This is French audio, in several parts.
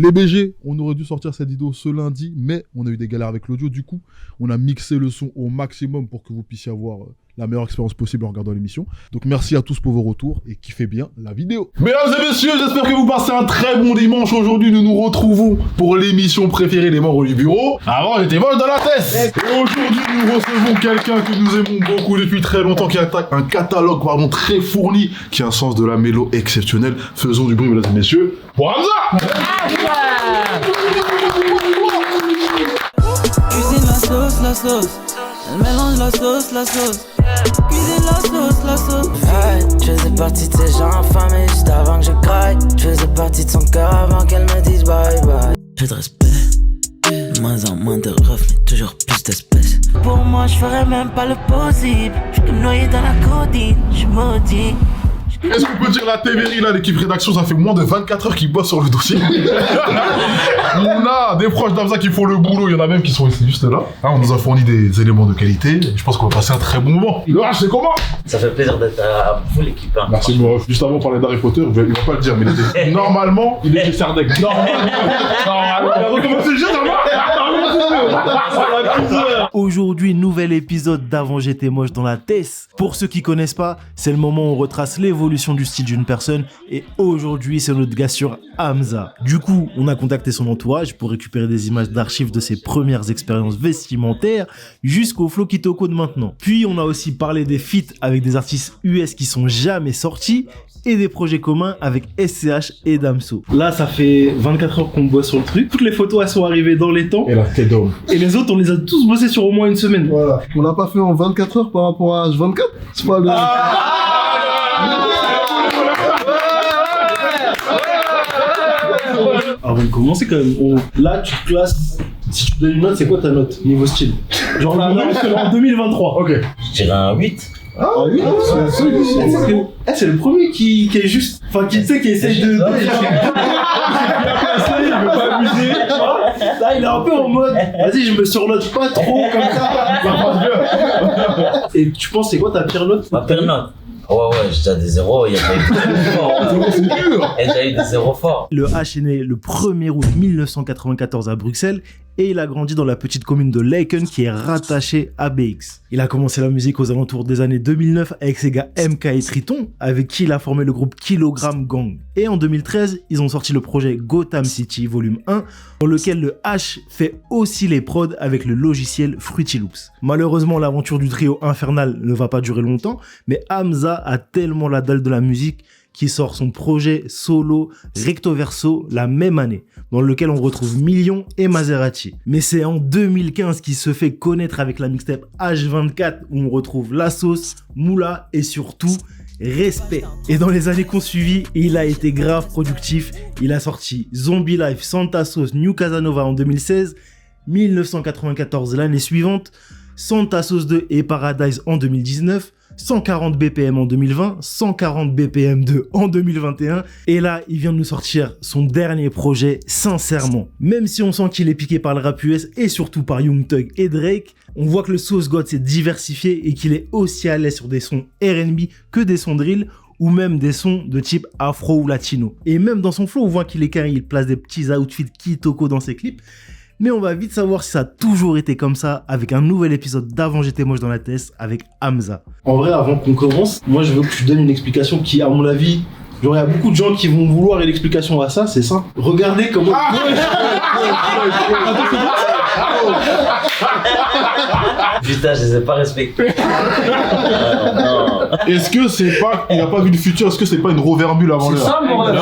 Les BG, on aurait dû sortir cette vidéo ce lundi, mais on a eu des galères avec l'audio. Du coup, on a mixé le son au maximum pour que vous puissiez avoir la meilleure expérience possible en regardant l'émission. Donc merci à tous pour vos retours et kiffez bien la vidéo. Mesdames et messieurs, j'espère que vous passez un très bon dimanche. Aujourd'hui, nous nous retrouvons pour l'émission préférée des membres du bureau. Avant, j'étais moche dans la tête. Et aujourd'hui, nous recevons quelqu'un que nous aimons beaucoup depuis très longtemps, qui attaque un catalogue très fourni, qui a un sens de la mélo exceptionnel. Faisons du bruit, mesdames et messieurs, pour Hamza. Cuisine la sauce, elle mélange la sauce. Cuisine la sauce. Hey, je faisais partie de ces gens affamés juste avant que je craille. Je faisais partie de son cœur avant qu'elle me dise bye bye. J'ai de respect, de moins en moins de refs, mais toujours plus d'espèces. Pour moi, je ferais même pas le possible. Je suis noyé dans la codine, je suis maudit. Est-ce qu'on peut dire la TVRI, là, l'équipe rédaction, ça fait moins de 24 heures qu'ils bossent sur le dossier. On a des proches d'Hamza qui font le boulot, il y en a même qui sont ici juste là. On nous a fourni des éléments de qualité, je pense qu'on va passer un très bon moment. Le H, c'est comment? Ça fait plaisir d'être à vous, l'équipe. Hein. Merci, Moref. Juste avant, on parlait d'Harry Potter, il va pas le dire, mais il était... Normalement, il était Serdec. Normalement. Il a recommencé le jeu, Aujourd'hui, nouvel épisode d'Avant j'étais moche dans la TES. Pour ceux qui connaissent pas, c'est le moment où on retrace l'évolution du style d'une personne et aujourd'hui, c'est notre gars sur Hamza. Du coup, on a contacté son entourage pour récupérer des images d'archives de ses premières expériences vestimentaires jusqu'au flow Kitoko de maintenant. Puis, on a aussi parlé des feats avec des artistes US qui sont jamais sortis et des projets communs avec SCH et Damso. Là, ça fait 24 heures qu'on bosse sur le truc. Toutes les photos, elles sont arrivées dans les temps. Et la tête d'homme. Et les autres, on les a tous bossés sur au moins une semaine. Voilà. On l'a pas fait en 24 heures par rapport à H24. C'est pas le... Avant de commencer, quand même, là, tu te classes. Si tu te donnes une note, c'est quoi ta note niveau style? Genre, la note, c'est en 2023. Ok. Je dirais un 8. Ah oui, c'est le premier qui est juste, enfin qui sait qui essaye de. Il veut pas abuser. Là, il est un peu en mode. Vas-y, je me surnote pas trop comme ça. Et tu penses c'est quoi ta pire note? Ma pire note. Ouais, j'ai déjà des zéros, il y a pas eu de zéros forts. C'est dur. Il y a déjà eu des zéros forts. Le H est né le 1er août 1994 à Bruxelles et il a grandi dans la petite commune de Laeken qui est rattachée à BX. Il a commencé la musique aux alentours des années 2009 avec ses gars MK et Triton, avec qui il a formé le groupe Kilogram Gang. Et en 2013, ils ont sorti le projet Gotham City Volume 1, dans lequel le H fait aussi les prods avec le logiciel Fruity Loops. Malheureusement, l'aventure du trio infernal ne va pas durer longtemps, mais Hamza a tellement la dalle de la musique qui sort son projet solo Recto Verso la même année, dans lequel on retrouve Million et Maserati. Mais c'est en 2015 qu'il se fait connaître avec la mixtape H24 où on retrouve La Sauce, Moula et surtout Respect. Et dans les années qu'on suivi, il a été grave productif. Il a sorti Zombie Life, Santa Sauce, New Casanova en 2016, 1994 l'année suivante, Santa Sauce 2 et Paradise en 2019, 140 BPM en 2020, 140 BPM 2 en 2021 et là il vient de nous sortir son dernier projet Sincèrement. Même si on sent qu'il est piqué par le rap US et surtout par Young Thug et Drake, on voit que le Sauce God s'est diversifié et qu'il est aussi à l'aise sur des sons R&B que des sons drill ou même des sons de type afro ou latino. Et même dans son flow on voit qu'il est carré, il place des petits outfits Kitoko dans ses clips. Mais on va vite savoir si ça a toujours été comme ça avec un nouvel épisode d'Avant j'étais moche dans la TES avec Hamza. En vrai, avant qu'on commence, moi je veux que tu donnes une explication qui, à mon avis, genre il y a beaucoup de gens qui vont vouloir une explication à ça, c'est ça. Regardez comment... Putain, je les ai pas respectés. Non. Est-ce que c'est pas... Il a pas vu le futur, est-ce que c'est pas une Rovermule avant l'heure? C'est ça, mon rêve.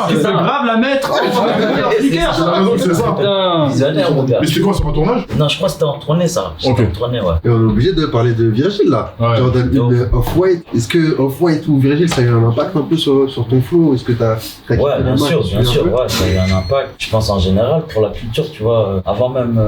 C'est grave la mettre. C'est ça. Visionnaire, mon gars. Mais c'était quoi, c'est un tournage? Non, je crois que c'était en tournée, ça. Ok. En tournée, ouais. Et on est obligé de parler de Virgile là. Ouais. Genre une Off-White. Est-ce que Off-White ou Virgile ça a eu un impact un peu sur ton flow? Est-ce que t'as Ouais, bien sûr, ouais, ça a eu un impact. Je pense en général pour la culture, tu vois, avant même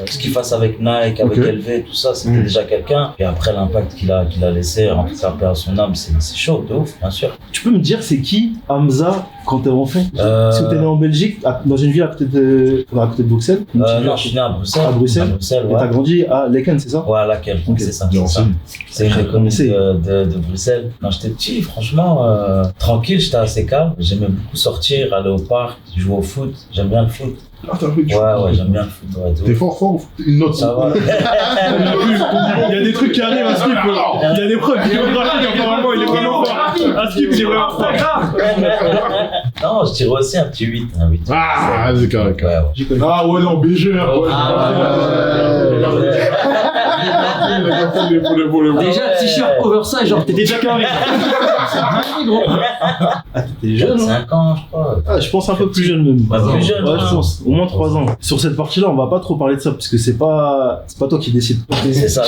ce qu'il fasse avec Nike, avec LV, tout ça, c'était déjà quelqu'un. Et après l'impact qu'il a laissé, en tout cas, à son âme, c'est chaud, de ouf, bien sûr. Tu peux me dire c'est qui Hamza quand t'es enfant? Est-ce que t'es né en Belgique, dans une ville à côté de Bruxelles? Non, je suis né à Bruxelles. À Bruxelles, ouais. Et t'as grandi à Laeken, c'est ça? Ouais, à Laeken, Ok. c'est ça. C'est une des communes de Bruxelles. Quand j'étais petit, franchement, tranquille, j'étais assez calme. J'aimais beaucoup sortir, aller au parc, jouer au foot. J'aime bien le foot. Ah, t'as un peu de Ouais, j'aime bien le foot. Ouais, T'es fort, une note. ça va. Il y a des trucs qui arrivent à Skip. Il y a des preuves géographiques, apparemment, il est vraiment fort. À Skip, c'est vraiment fort. Non, je dirais aussi un petit 8. Un 8. Ah, c'est carré. Ouais. Ah ouais, non, BGR. Déjà, t-shirt oversize, genre t'es déjà carré. T'es jeune, hein? 5 ans, je crois. Ah, je pense un peu plus jeune même. Ouais, plus jeune, Ouais, ouais. je pense. Au moins 3 ans. Sur cette partie-là, on va pas trop parler de ça parce que c'est pas toi qui décides. C'est ça.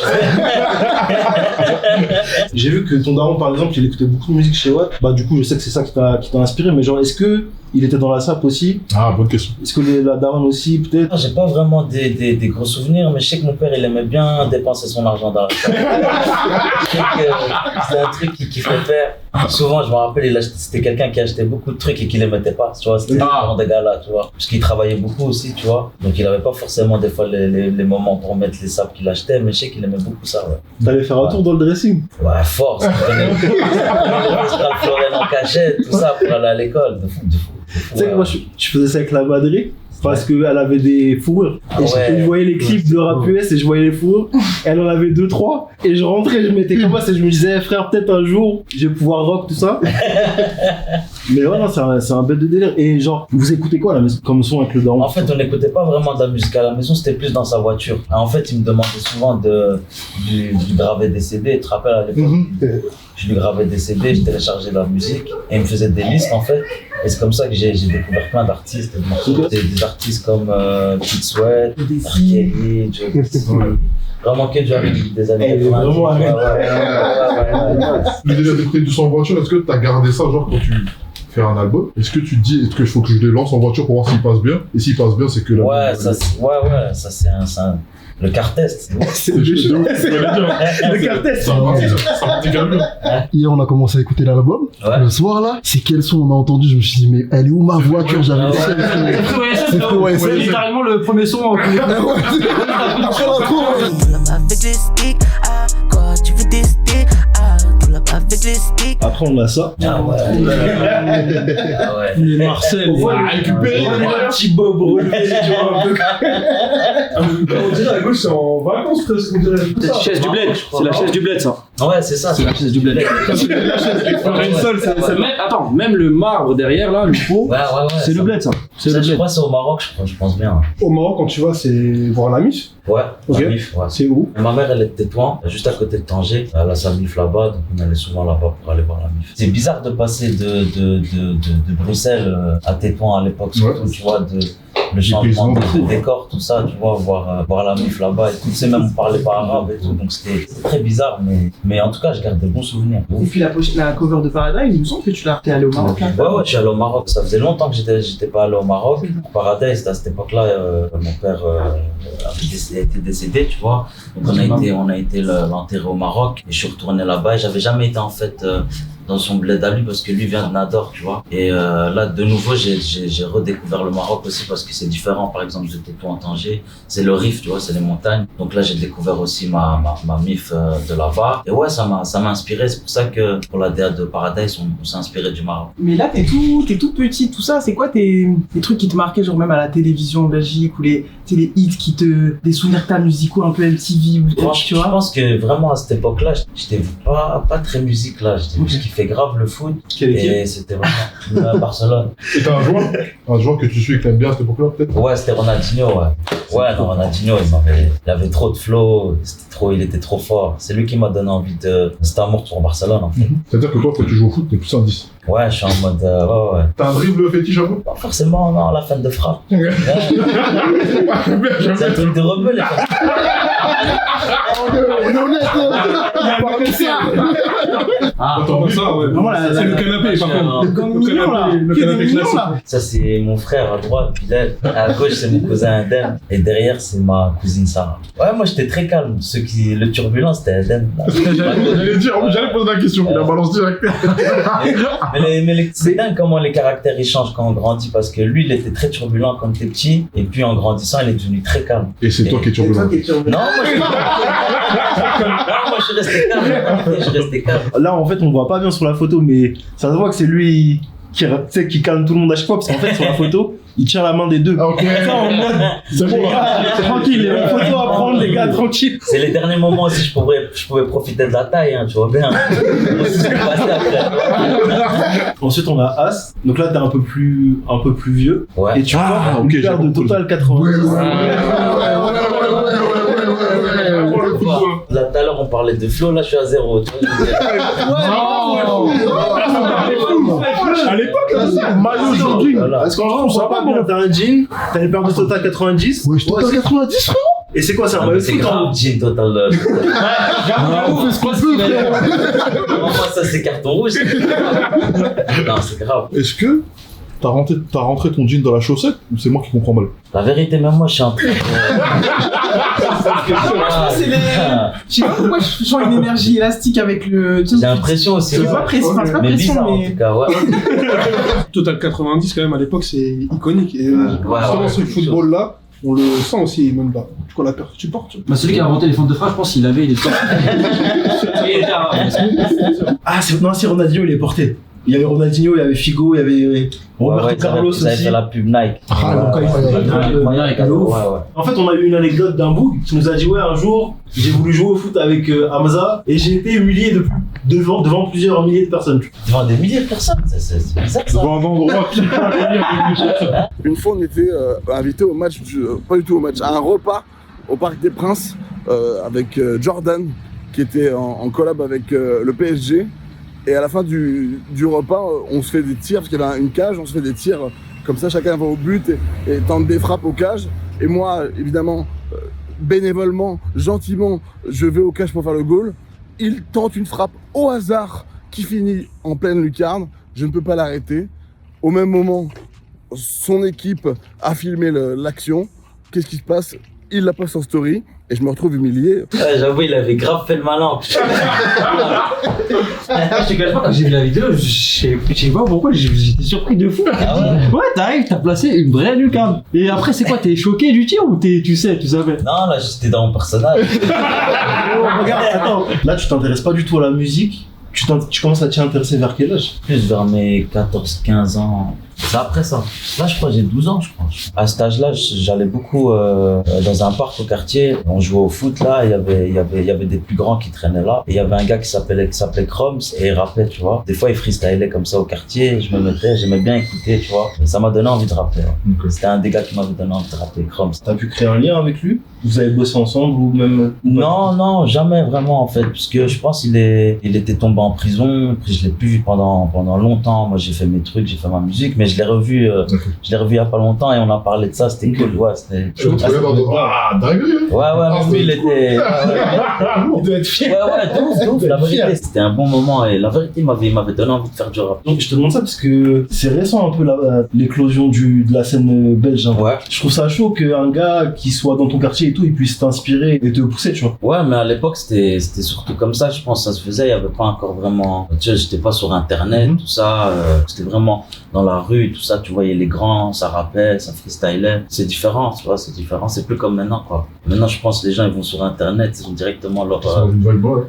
J'ai vu que ton daron, par exemple, il écoutait beaucoup de musique chez Watt. Bah, du coup, je sais que c'est ça qui t'a inspiré, mais genre, est-ce que il était dans la SAP aussi? Ah, bonne question. Est-ce que la daronne aussi, peut-être? J'ai pas vraiment des gros souvenirs, mais je sais que mon père, il aimait bien dépenser son argent dans la salle. Je sais que c'était un truc qu'il kiffait faire. Souvent, je me rappelle, c'était quelqu'un qui achetait beaucoup de trucs et qui les mettait pas, tu vois. C'était le genre de gars-là, tu vois. Parce qu'il travaillait beaucoup aussi, tu vois. Donc, il avait pas forcément des fois les moments pour mettre les sapes qu'il achetait, mais je sais qu'il aimait beaucoup ça, ouais. T'allais faire un tour dans le dressing? Ouais, force. Tu connais Mistral Florène en cachette, tout ça pour aller à l'école. De fou. Tu sais que moi, je faisais ça avec la madrée. Parce qu'elle avait des fourrures. Ah Et ouais. je voyais les clips de rap US et je voyais les fourrures. Elle en avait 2-3. Et je rentrais, je mettais comme ça et je me disais, frère, peut-être un jour, je vais pouvoir rock tout ça. Mais ouais, non, c'est un bête de délire. Et genre, vous écoutez quoi là, comme son avec le daron? En fait, on n'écoutait pas vraiment de la musique à la maison, c'était plus dans sa voiture. En fait, il me demandait souvent de lui graver des CD. Tu te rappelles à l'époque, je lui gravais des CD, je téléchargeais de la musique et il me faisait des listes en fait. Et c'est comme ça que j'ai découvert plein d'artistes. Des artistes comme Kid Sweat, R. Kelly, Joe Dizzy. Vraiment que du R&B des années 90. Vraiment Le délire d'écouter du son en voiture, est-ce que t'as gardé ça, genre quand tu fais un album? Est-ce que tu te dis, est-ce qu'il faut que je les lance en voiture pour voir s'il passe bien? Et s'il passe bien, c'est que là. Ouais, ça c'est un le car test. C'est le cartel. Ça partit quand même bien. Hier, on a commencé à écouter l'album. Ouais. Le soir, là, c'est quel son on a entendu? Je me suis dit, mais elle est où ma voiture? J'avais le seul. C'est littéralement le premier son en Après l'intro, Avec les sticks, ah, quoi tu veux tester, ah, pull up avec les sticks. Après, on a ça. Ah ouais. Ah ouais. Les Marcel. On voit récupérer. un petit bob relevé, tu vois, un peu. On dirait à gauche, c'est en vacances presque. On dirait tout ça. Chaise du bled, c'est la chaise du bled ça. Ouais, c'est ça. C'est la chaise du bled. Une seule, attends, même le marbre derrière là, le pot, Ouais. c'est le bled ça. C'est Ça, le je bled. crois que c'est au Maroc, je pense bien. Au Maroc, quand tu vas, c'est voir la MIF. Ouais, Ok. la MIF, ouais. C'est où? Ma mère, elle est de Tétouan, juste à côté de Tanger. Elle a sa MIF là-bas, donc on allait souvent là-bas pour aller voir la MIF. C'est bizarre de passer de Bruxelles à Tétouan à l'époque, surtout, tu vois, le changement de décor, tout ça, tu vois, voir la MIF là-bas et tout. C'est même, on parlait pas arabe et tout, donc c'était très bizarre, mais en tout cas, je garde de bons souvenirs. Et puis la cover de Paradise, il me semble que t'es allé au Maroc. Hein. Ouais, je suis allé au Maroc. Ça faisait longtemps que j'étais pas allé au Maroc. Paradise, à cette époque-là, mon père était décédé, tu vois. Donc on a été l'enterrer au Maroc. Et je suis retourné là-bas. Et j'avais jamais été en fait dans son bled à lui parce que lui vient de Nador, tu vois. Et là, de nouveau, j'ai redécouvert le Maroc aussi parce que c'est différent. Par exemple, j'étais tout en Tanger. C'est le Rif, tu vois, c'est les montagnes. Donc là, j'ai découvert aussi ma MIF de là-bas. Et ouais, ça m'a inspiré. C'est pour ça que pour la DA de Paradise, on s'est inspiré du Maroc. Mais là, t'es tout petit, tout ça. C'est quoi tes trucs qui te marquaient, genre même à la télévision en Belgique ou les hits des souvenirs que t'as musicaux un peu MTV ou tu Je vois? pense que vraiment à cette époque-là, j'étais pas très musique là. Je kiffais grave le foot. Et c'était vraiment Barcelone. Et t'as un joueur que tu suis et que t'aimes bien à cette époque-là, peut-être? Ouais, c'était Ronaldinho, ouais. Ouais, non, Ronaldinho, il avait trop de flow, il était trop fort. C'est lui qui m'a donné envie c'était amour pour Barcelone, en fait. C'est-à-dire que toi, quand tu joues au foot, t'es plus un 10. Ouais, je suis en mode, ouais. T'as un dribble fétiche un peu? Pas forcément, non, la fin de frappe. Ouais. J'aime bien. C'est un truc de rebelle, les gars. On est honnête, on parle de ça. Ah, Attends, ça, ouais. Vraiment, C'est le canapé, par contre. Le gang mignon, là. Le Que des canapé mignons, classique. là. ça c'est mon frère à droite, Bilal. À gauche c'est mon cousin Eden. Et derrière c'est ma cousine Sarah. Ouais, moi j'étais très calme. Le turbulent c'était Eden. J'allais poser la question, il a balancé direct. C'est dingue comment les caractères ils changent quand on grandit. Parce que lui il était très turbulent quand il était petit. Et puis en grandissant il est devenu très calme. Et c'est toi qui es turbulent. Non, moi je suis resté calme. Je suis resté calme. Là, en fait, on voit pas bien sur la photo, mais ça se voit que c'est lui qui, tu sais, qui calme tout le monde à chaque fois, parce qu'en fait, sur la photo, il tient la main des deux. Ok. Ça, en mode, C'est bon, les là. gars, tranquille, les photos à prendre, les gars, tranquille. C'est les derniers moments aussi, je pouvais profiter de la taille, hein, tu vois bien. C'est ce qui est passé après. Ensuite, on a As. Donc là, t'es un peu plus vieux. Ouais. Et tu vois, Ah, une ok, j'ai paire de compris. Total 90. Là, tout à l'heure, on parlait de flow, là, je suis à 0. Tu vois, je veux dire. À l'époque, là, c'est maillot jogging. Voilà. Parce qu'en vrai, on sent pas bien. T'as un jean, t'as une paire de Total 90. Ouais, je t'entends 90, frère. Et c'est quoi, c'est un Ah, maillot mais c'est foot, hein. grave, jean total. On fait ce qu'on peut, frère. Moi, ça, c'est carton rouge. Non, c'est grave. Est-ce que t'as rentré ton jean dans la chaussette ou c'est moi qui comprends mal? La vérité, même moi, je suis en train de. C'est les- Je sais pas pourquoi je sens une énergie élastique avec le. J'ai l'impression aussi. C'est ouais. pas précis, enfin, c'est pas Mais pression, bizarre, en mais. tout cas, ouais. Total 90, quand même, à l'époque, c'est iconique. Et ouais, justement, ouais, ce quelque football-là, on le sent aussi, même pas. Quand la personne tu portes. Bah, celui qui a inventé les fentes de phrase, je pense qu'il avait les sortes. Ah, non, si Ronaldinho, il est porté. Il y avait Ronaldinho, il y avait Figo, il y avait Roberto Carlos Vous avez aussi. fait la pub Nike. Ah, donc, Ouais, ouais. En fait, on a eu une anecdote d'un bout qui nous a dit ouais, un jour, j'ai voulu jouer au foot avec Hamza et j'ai été humilié devant plusieurs milliers de personnes. Devant des milliers de personnes, c'est bizarre ça. Devant un endroit qui Une fois, on était invité au match, pas du tout au match, à un repas au Parc des Princes avec Jordan, qui était en collab avec le PSG. Et à la fin du repas, on se fait des tirs, parce qu'il y avait une cage, on se fait des tirs comme ça, chacun va au but et tente des frappes aux cages. Et moi, évidemment, bénévolement, gentiment, je vais aux cages pour faire le goal. Il tente une frappe au hasard qui finit en pleine lucarne. Je ne peux pas l'arrêter. Au même moment, son équipe a filmé l'action. Qu'est-ce qui se passe? Il la poste en story et je me retrouve humilié. Ouais, j'avoue, il avait grave fait le malin. Je te cache pas, quand j'ai vu la vidéo, je sais pas pourquoi, j'étais surpris de fou. Ah Ouais, t'arrives, t'as placé une vraie lucarne. Et après, c'est quoi, t'es choqué du tir ou tu savais? Non, là, j'étais dans mon personnage. Regarde, attends. Là, tu t'intéresses pas du tout à la musique. Tu commences à t'y intéresser vers quel âge? Plus vers mes 14-15 ans. C'est après ça. Là, je crois, j'ai 12 ans, je crois. À cet âge-là, j'allais beaucoup dans un parc au quartier. On jouait au foot, là. Il y avait des plus grands qui traînaient là. Et il y avait un gars qui s'appelait Crumbs et il rappait, tu vois. Des fois, il freestylait comme ça au quartier. Je me mettais, j'aimais bien écouter, tu vois. Et ça m'a donné envie de rapper. Ouais. Okay. C'était un des gars qui m'avait donné envie de rapper, Crumbs. T'as pu créer un lien avec lui? Vous avez bossé ensemble ou même... Non, jamais vraiment en fait, puisque je pense qu'il était tombé en prison, puis je l'ai plus vu pendant longtemps. Moi j'ai fait mes trucs, j'ai fait ma musique, mais je l'ai revu il y a pas longtemps et on a parlé de ça, c'était cool, ouais, c'était... Ah, dinguerie. Ouais, mais lui il était... Il doit être fier. Ouais, de ouf, la vérité, c'était un bon moment et la vérité il m'avait donné envie de faire du rap. Donc je te demande ça parce que c'est récent un peu l'éclosion de la scène belge. Hein. Ouais. Je trouve ça chaud qu'un gars qui soit dans ton quartier et tout, il puisse t'inspirer et te pousser, tu vois. Ouais, mais à l'époque c'était surtout comme ça, je pense, ça se faisait, il y avait pas encore vraiment... Tu sais, j'étais pas sur internet, tout ça, c'était vraiment dans la rue, tout ça, tu voyais les grands, ça rappait, ça freestylait. C'est différent, tu vois, c'est différent, c'est plus comme maintenant, quoi. Maintenant, je pense que les gens, ils vont sur internet, ils ont directement leur...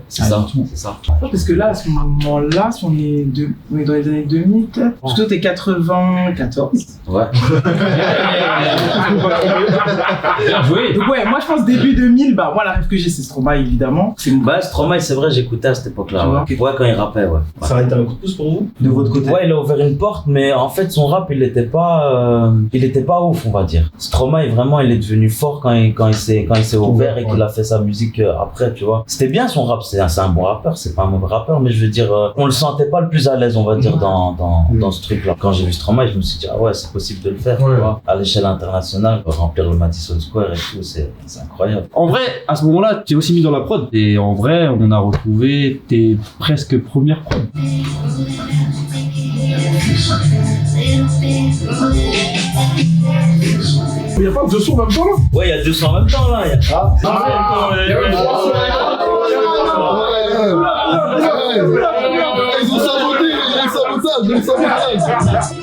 C'est ça, c'est ça. Parce que là, à ce moment-là, si on est dans les années 2000, peut-être. Parce que toi, t'es 94. Ouais. Bien joué. Donc, ouais, moi, je pense début 2000, bah, moi, la rêve que j'ai, c'est Stromae, évidemment. Bah, Stromae, c'est vrai, j'écoutais à cette époque-là. Tu Ouais. Ouais, quand il rappait, ouais. Ça a été un coup de pouce pour vous, de votre côté? Ouais, il a ouvert une porte, mais en fait, son rap, il était pas ouf, on va dire. Stromae, vraiment, il est devenu fort quand il s'est ouvert et qu'il a fait sa musique après, tu vois. C'était bien son rap, c'est un bon rappeur, c'est pas un mauvais rappeur, mais je veux dire, on le sentait pas le plus à l'aise, on va dire, dans ce truc-là. Quand j'ai vu Stromae, je me suis dit, ah ouais, c'est possible de le faire, tu vois, à l'échelle internationale. international, remplir le Madison Square et tout, c'est incroyable. En vrai, à ce moment-là, tu es aussi mis dans la prod. Et en vrai, on a retrouvé tes presque premières prods. Il n'y a pas 200 en même temps là? Ouais, il y a 200 en même temps là. Ils ont saboté, il y a le sabotage.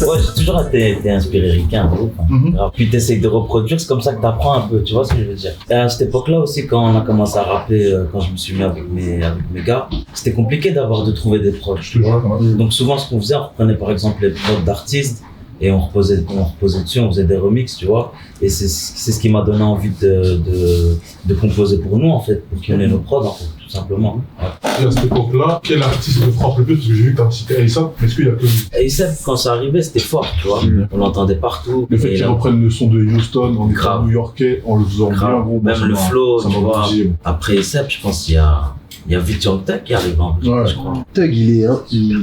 Ouais, j'ai toujours été inspiré ricain, grave. Puis t'essayes de reproduire, c'est comme ça que t'apprends un peu, tu vois ce que je veux dire. Et à cette époque-là aussi, quand on a commencé à rapper, quand je me suis mis avec mes gars, c'était compliqué de trouver des prods, tu vois. Donc souvent, ce qu'on faisait, on reprenait par exemple les prods d'artistes et on reposait dessus, on faisait des remixes, tu vois. Et c'est ce qui m'a donné envie de composer pour nous, en fait, pour qu'on ait nos prods, en fait, tout simplement. Ouais. Et à cette époque-là, quel artiste te frappe le plus? Parce que j'ai vu que t'as cité A$AP, mais est-ce qu'il y a que lui? A$AP, quand ça arrivait, c'était fort, tu vois. On l'entendait partout. Le fait qu'ils reprennent le son de Houston en étant new-yorkais, en le faisant bien gros. Même le flow, ça tu vois. obligé. Après A$AP, je pense qu'il y a Victor Tech qui arrive en plus, je crois. Tug, il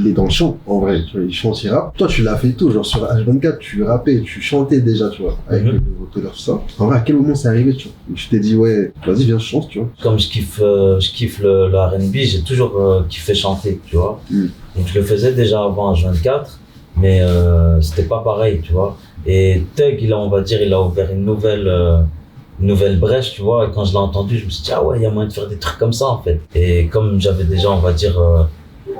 est dans le chant, en vrai. Tu vois, il chante, il rappe. Toi, tu l'as fait tout. Genre, sur H24, tu rappais, tu chantais déjà, tu vois, avec le vocodeur, tout ça. En vrai, à quel moment c'est arrivé, tu vois? Je t'ai dit, ouais, vas-y, viens, je chante, tu vois. Comme je kiffe le R&B, j'ai toujours kiffé chanter, tu vois. Donc, je le faisais déjà avant H24, mais c'était pas pareil, tu vois. Et Tug, il a ouvert une nouvelle brèche, tu vois, et quand je l'ai entendu, je me suis dit, ah ouais, il y a moyen de faire des trucs comme ça, en fait. Et comme j'avais déjà, on va dire,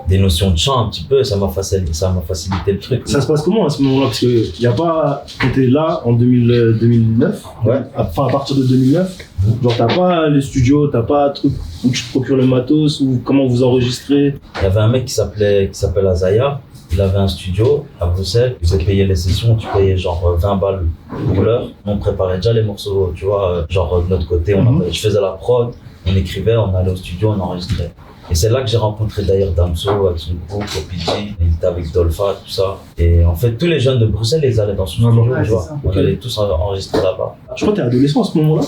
des notions de chant un petit peu, ça m'a facilité le truc. Ça se passe comment à ce moment-là? Parce que y a pas, quand t'es là, en 2009, ouais. Enfin, à partir de 2009, genre t'as pas les studios, t'as pas un truc où tu te procures le matos, ou comment vous enregistrez? Il y avait un mec qui s'appelle Azaya. Il avait un studio à Bruxelles, il faisait payer les sessions, tu payais genre 20 balles pour l'heure. On préparait déjà les morceaux, tu vois, genre de notre côté, je faisais la prod, on écrivait, on allait au studio, on enregistrait. Et c'est là que j'ai rencontré d'ailleurs Damso avec son groupe, OPG, il était avec Dolpha, tout ça. Et en fait, tous les jeunes de Bruxelles, ils allaient dans son studio, tu vois. On allait tous enregistrer là-bas. Je crois que t'es adolescent à ce moment-là,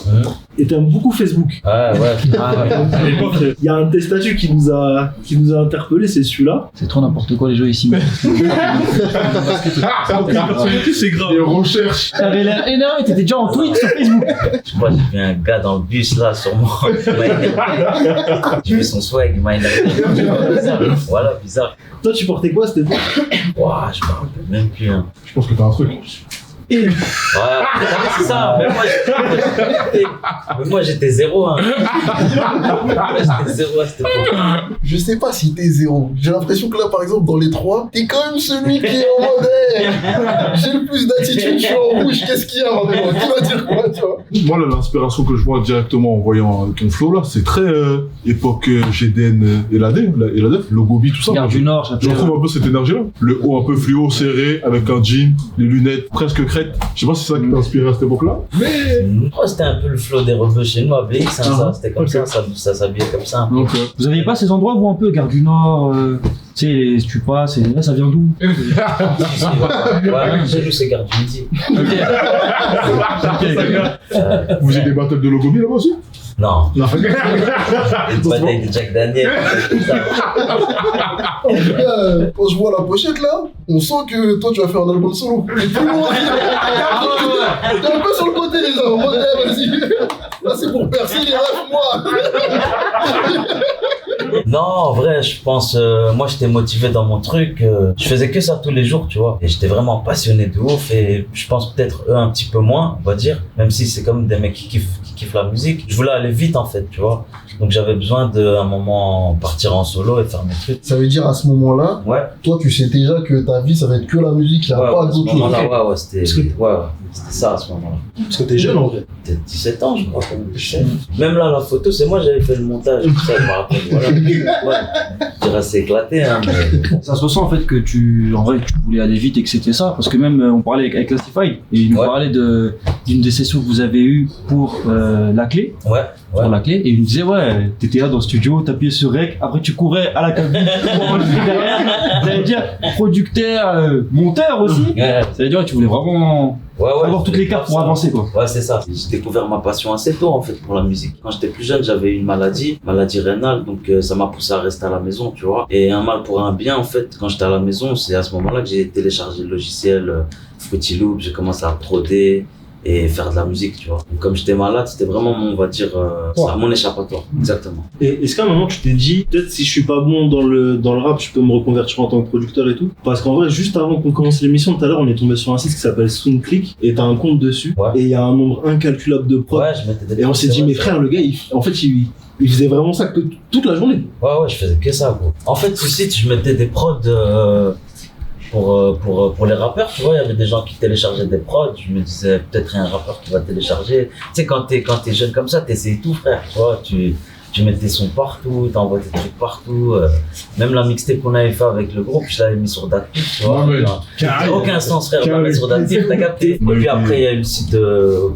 et t'aimes beaucoup Facebook. Ouais. À l'époque, il y a un de tes statuts qui nous a interpellés, c'est celui-là. C'est trop n'importe quoi les jeux ici. C'est grave. Les recherches. T'avais l'air énervé, t'étais déjà en tweet sur Facebook. Je crois que j'ai vu un gars dans le bus là, sûrement. J'ai vu son swag, il m'a énervé. Voilà, bizarre. Toi, tu portais quoi à cette époque? Ouah, je me rappelle même plus. Hein. Je pense que t'as un truc. Ouais, c'est ça. Mais moi, j'étais zéro. Hein. Moi, j'étais zéro à cette époque. Je sais pas si t'es zéro. J'ai l'impression que là, par exemple, dans les trois, t'es quand même celui qui est en mode j'ai le plus d'attitude, je suis en rouge, qu'est-ce qu'il y a vraiment? Qui va dire quoi, tu vois? Moi, l'inspiration que je vois directement en voyant ton flow là, c'est très époque GDN et la def, le Gobi, tout ça. Gare du Nord, je retrouve un peu cette énergie là. Le haut un peu fluo, serré, avec un jean, les lunettes presque crête. Je sais pas si c'est ça qui t'a inspiré à cette époque là. Mais. C'était un peu le flow des rebeux chez nous à BX, ça, c'était comme ça s'habillait comme ça. Vous aviez pas ces endroits où un peu Gare du Nord, tu sais, tu passes, et là ça vient d'où? Ouais, chez nous c'est Gare du Midi. Vous avez des battles de Logobi là-bas aussi? Non. Une bataille de Jack Daniel. En tout cas, quand je vois la pochette là, on sent que toi tu vas faire un album solo. Et plus loin, t'es un peu sur le côté les gars. En mode, vas-y. Là c'est pour percer les rêves, moi. Non, en vrai, je pense, moi j'étais motivé dans mon truc, je faisais que ça tous les jours, tu vois, et j'étais vraiment passionné de ouf, et je pense peut-être eux un petit peu moins, on va dire, même si c'est comme des mecs qui kiffent la musique. Je voulais aller vite en fait, tu vois, donc j'avais besoin d'un moment partir en solo et faire mes trucs. Ça veut dire à ce moment-là, toi tu sais déjà que ta vie ça va être que la musique, il n'y a pas d'autre chose. Ouais, c'était ça à ce moment-là. Parce que t'es jeune en vrai. T'es 17 ans, je crois. Même là, la photo, c'est moi j'avais fait le montage, tout ça, je me rappelle, voilà. Je dirais c'est éclaté, hein, mais... Ça se ressent en fait que tu voulais aller vite et que c'était ça, parce que même on parlait avec Classified et il nous parlait d'une des sessions que vous avez eues pour la clé. Pour la clé, et il me disait t'étais là dans le studio, t'appuyais sur rec, après tu courais à la cabine pour enlever derrière. J'allais dire, producteur, monteur aussi. Ouais. Ça veut dire que tu voulais vraiment avoir toutes les cartes pour avancer, quoi. Ouais, c'est ça. J'ai découvert ma passion assez tôt, en fait, pour la musique. Quand j'étais plus jeune, j'avais une maladie rénale, donc ça m'a poussé à rester à la maison, tu vois. Et un mal pour un bien, en fait, quand j'étais à la maison, c'est à ce moment-là que j'ai téléchargé le logiciel Fruity Loop, j'ai commencé à proder et faire de la musique, tu vois. Donc, comme j'étais malade, c'était vraiment mon, on va dire, mon échappatoire. Exactement. Et est-ce qu'à un moment tu t'es dit, peut-être si je suis pas bon dans le rap, je peux me reconvertir en tant que producteur et tout? Parce qu'en vrai, juste avant qu'on commence l'émission, tout à l'heure, on est tombé sur un site qui s'appelle SoundClick et t'as un compte dessus. Ouais. Et il y a un nombre incalculable de prods. Ouais, je mettais des et on s'est dit, mais frère, le gars, en fait, il faisait vraiment ça toute la journée. Ouais, je faisais que ça, gros. En fait, ce site, je mettais des prods pour les rappeurs, tu vois, il y avait des gens qui téléchargeaient des prods, je me disais peut-être il y a un rappeur qui va télécharger. Tu sais, quand t'es jeune comme ça, t'essayes tout, frère, tu vois, tu mets tes sons partout, t'envoies tes trucs partout. Même la mixtape qu'on avait fait avec le groupe, je l'avais mis sur Datpiff, tu vois. Aucun sens, frère, de la mettre sur Datpiff, t'as capté. Et puis après, il y a eu le site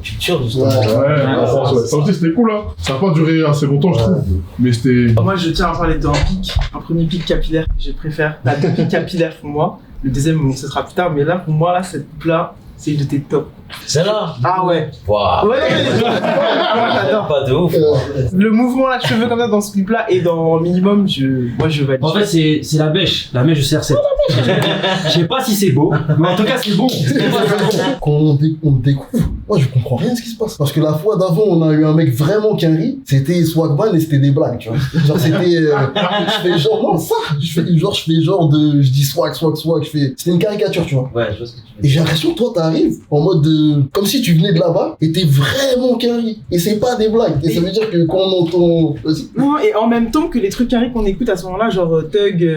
Culture, justement. Ça aussi, c'était cool, hein. Ça n'a pas duré assez longtemps, je trouve. Mais c'était. Moi, je tiens à parler d'un pic, un premier pic capillaire que je préfère. La deux pics capillaires pour moi. Le deuxième, bon, ce sera plus tard, mais là, pour moi, là, cette coupe-là, c'est une de tes top. C'est là? Ah ouais. Waouh. Ouais, j'adore. Pas de ouf. Le mouvement là de cheveux comme ça dans ce clip-là et dans Minimum, moi je valide. En fait, c'est la mèche de CR7. Je sais pas si c'est beau, mais en tout cas, c'est bon. Quand on découvre, moi je comprends rien de ce qui se passe. Parce que la fois d'avant, on a eu un mec vraiment qui rit, c'était Swagman et c'était des blagues, tu vois. Genre c'était, je fais genre, non, ça, je dis swag, c'était une caricature, tu vois. Ouais, je vois ce que tu veux dire. Et j'ai l'impression que toi t'arrives en mode comme si tu venais de là-bas et t'es vraiment carré. Et c'est pas des blagues. Et ça veut dire que quand on entend. Non, et en même temps que les trucs carrés qu'on écoute à ce moment-là, genre Thug,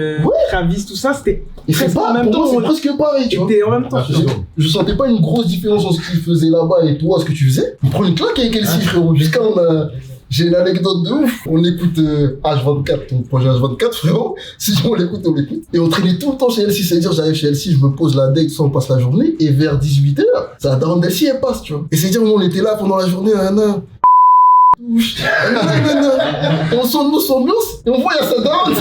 Travis, tout ça, c'était. Et c'est pas, en même temps, c'est presque pareil, tu vois. En même temps. Je sentais pas une grosse différence entre ce qu'il faisait là-bas et toi, ce que tu faisais. On prend une claque avec LC, frérot. Jusqu'à j'ai une anecdote de ouf. On écoute H24, ton projet H24, frérot. Si on l'écoute, on l'écoute. Et on traînait tout le temps chez LC. C'est-à-dire, j'arrive chez LC, je me pose la deck, on passe la journée. Et vers 18h, ça la daronne d'LC, elle passe, tu vois. Et c'est-à-dire, on était là pendant la journée, touche. Et on s'ambiance, et on voit, il y a sa daronne.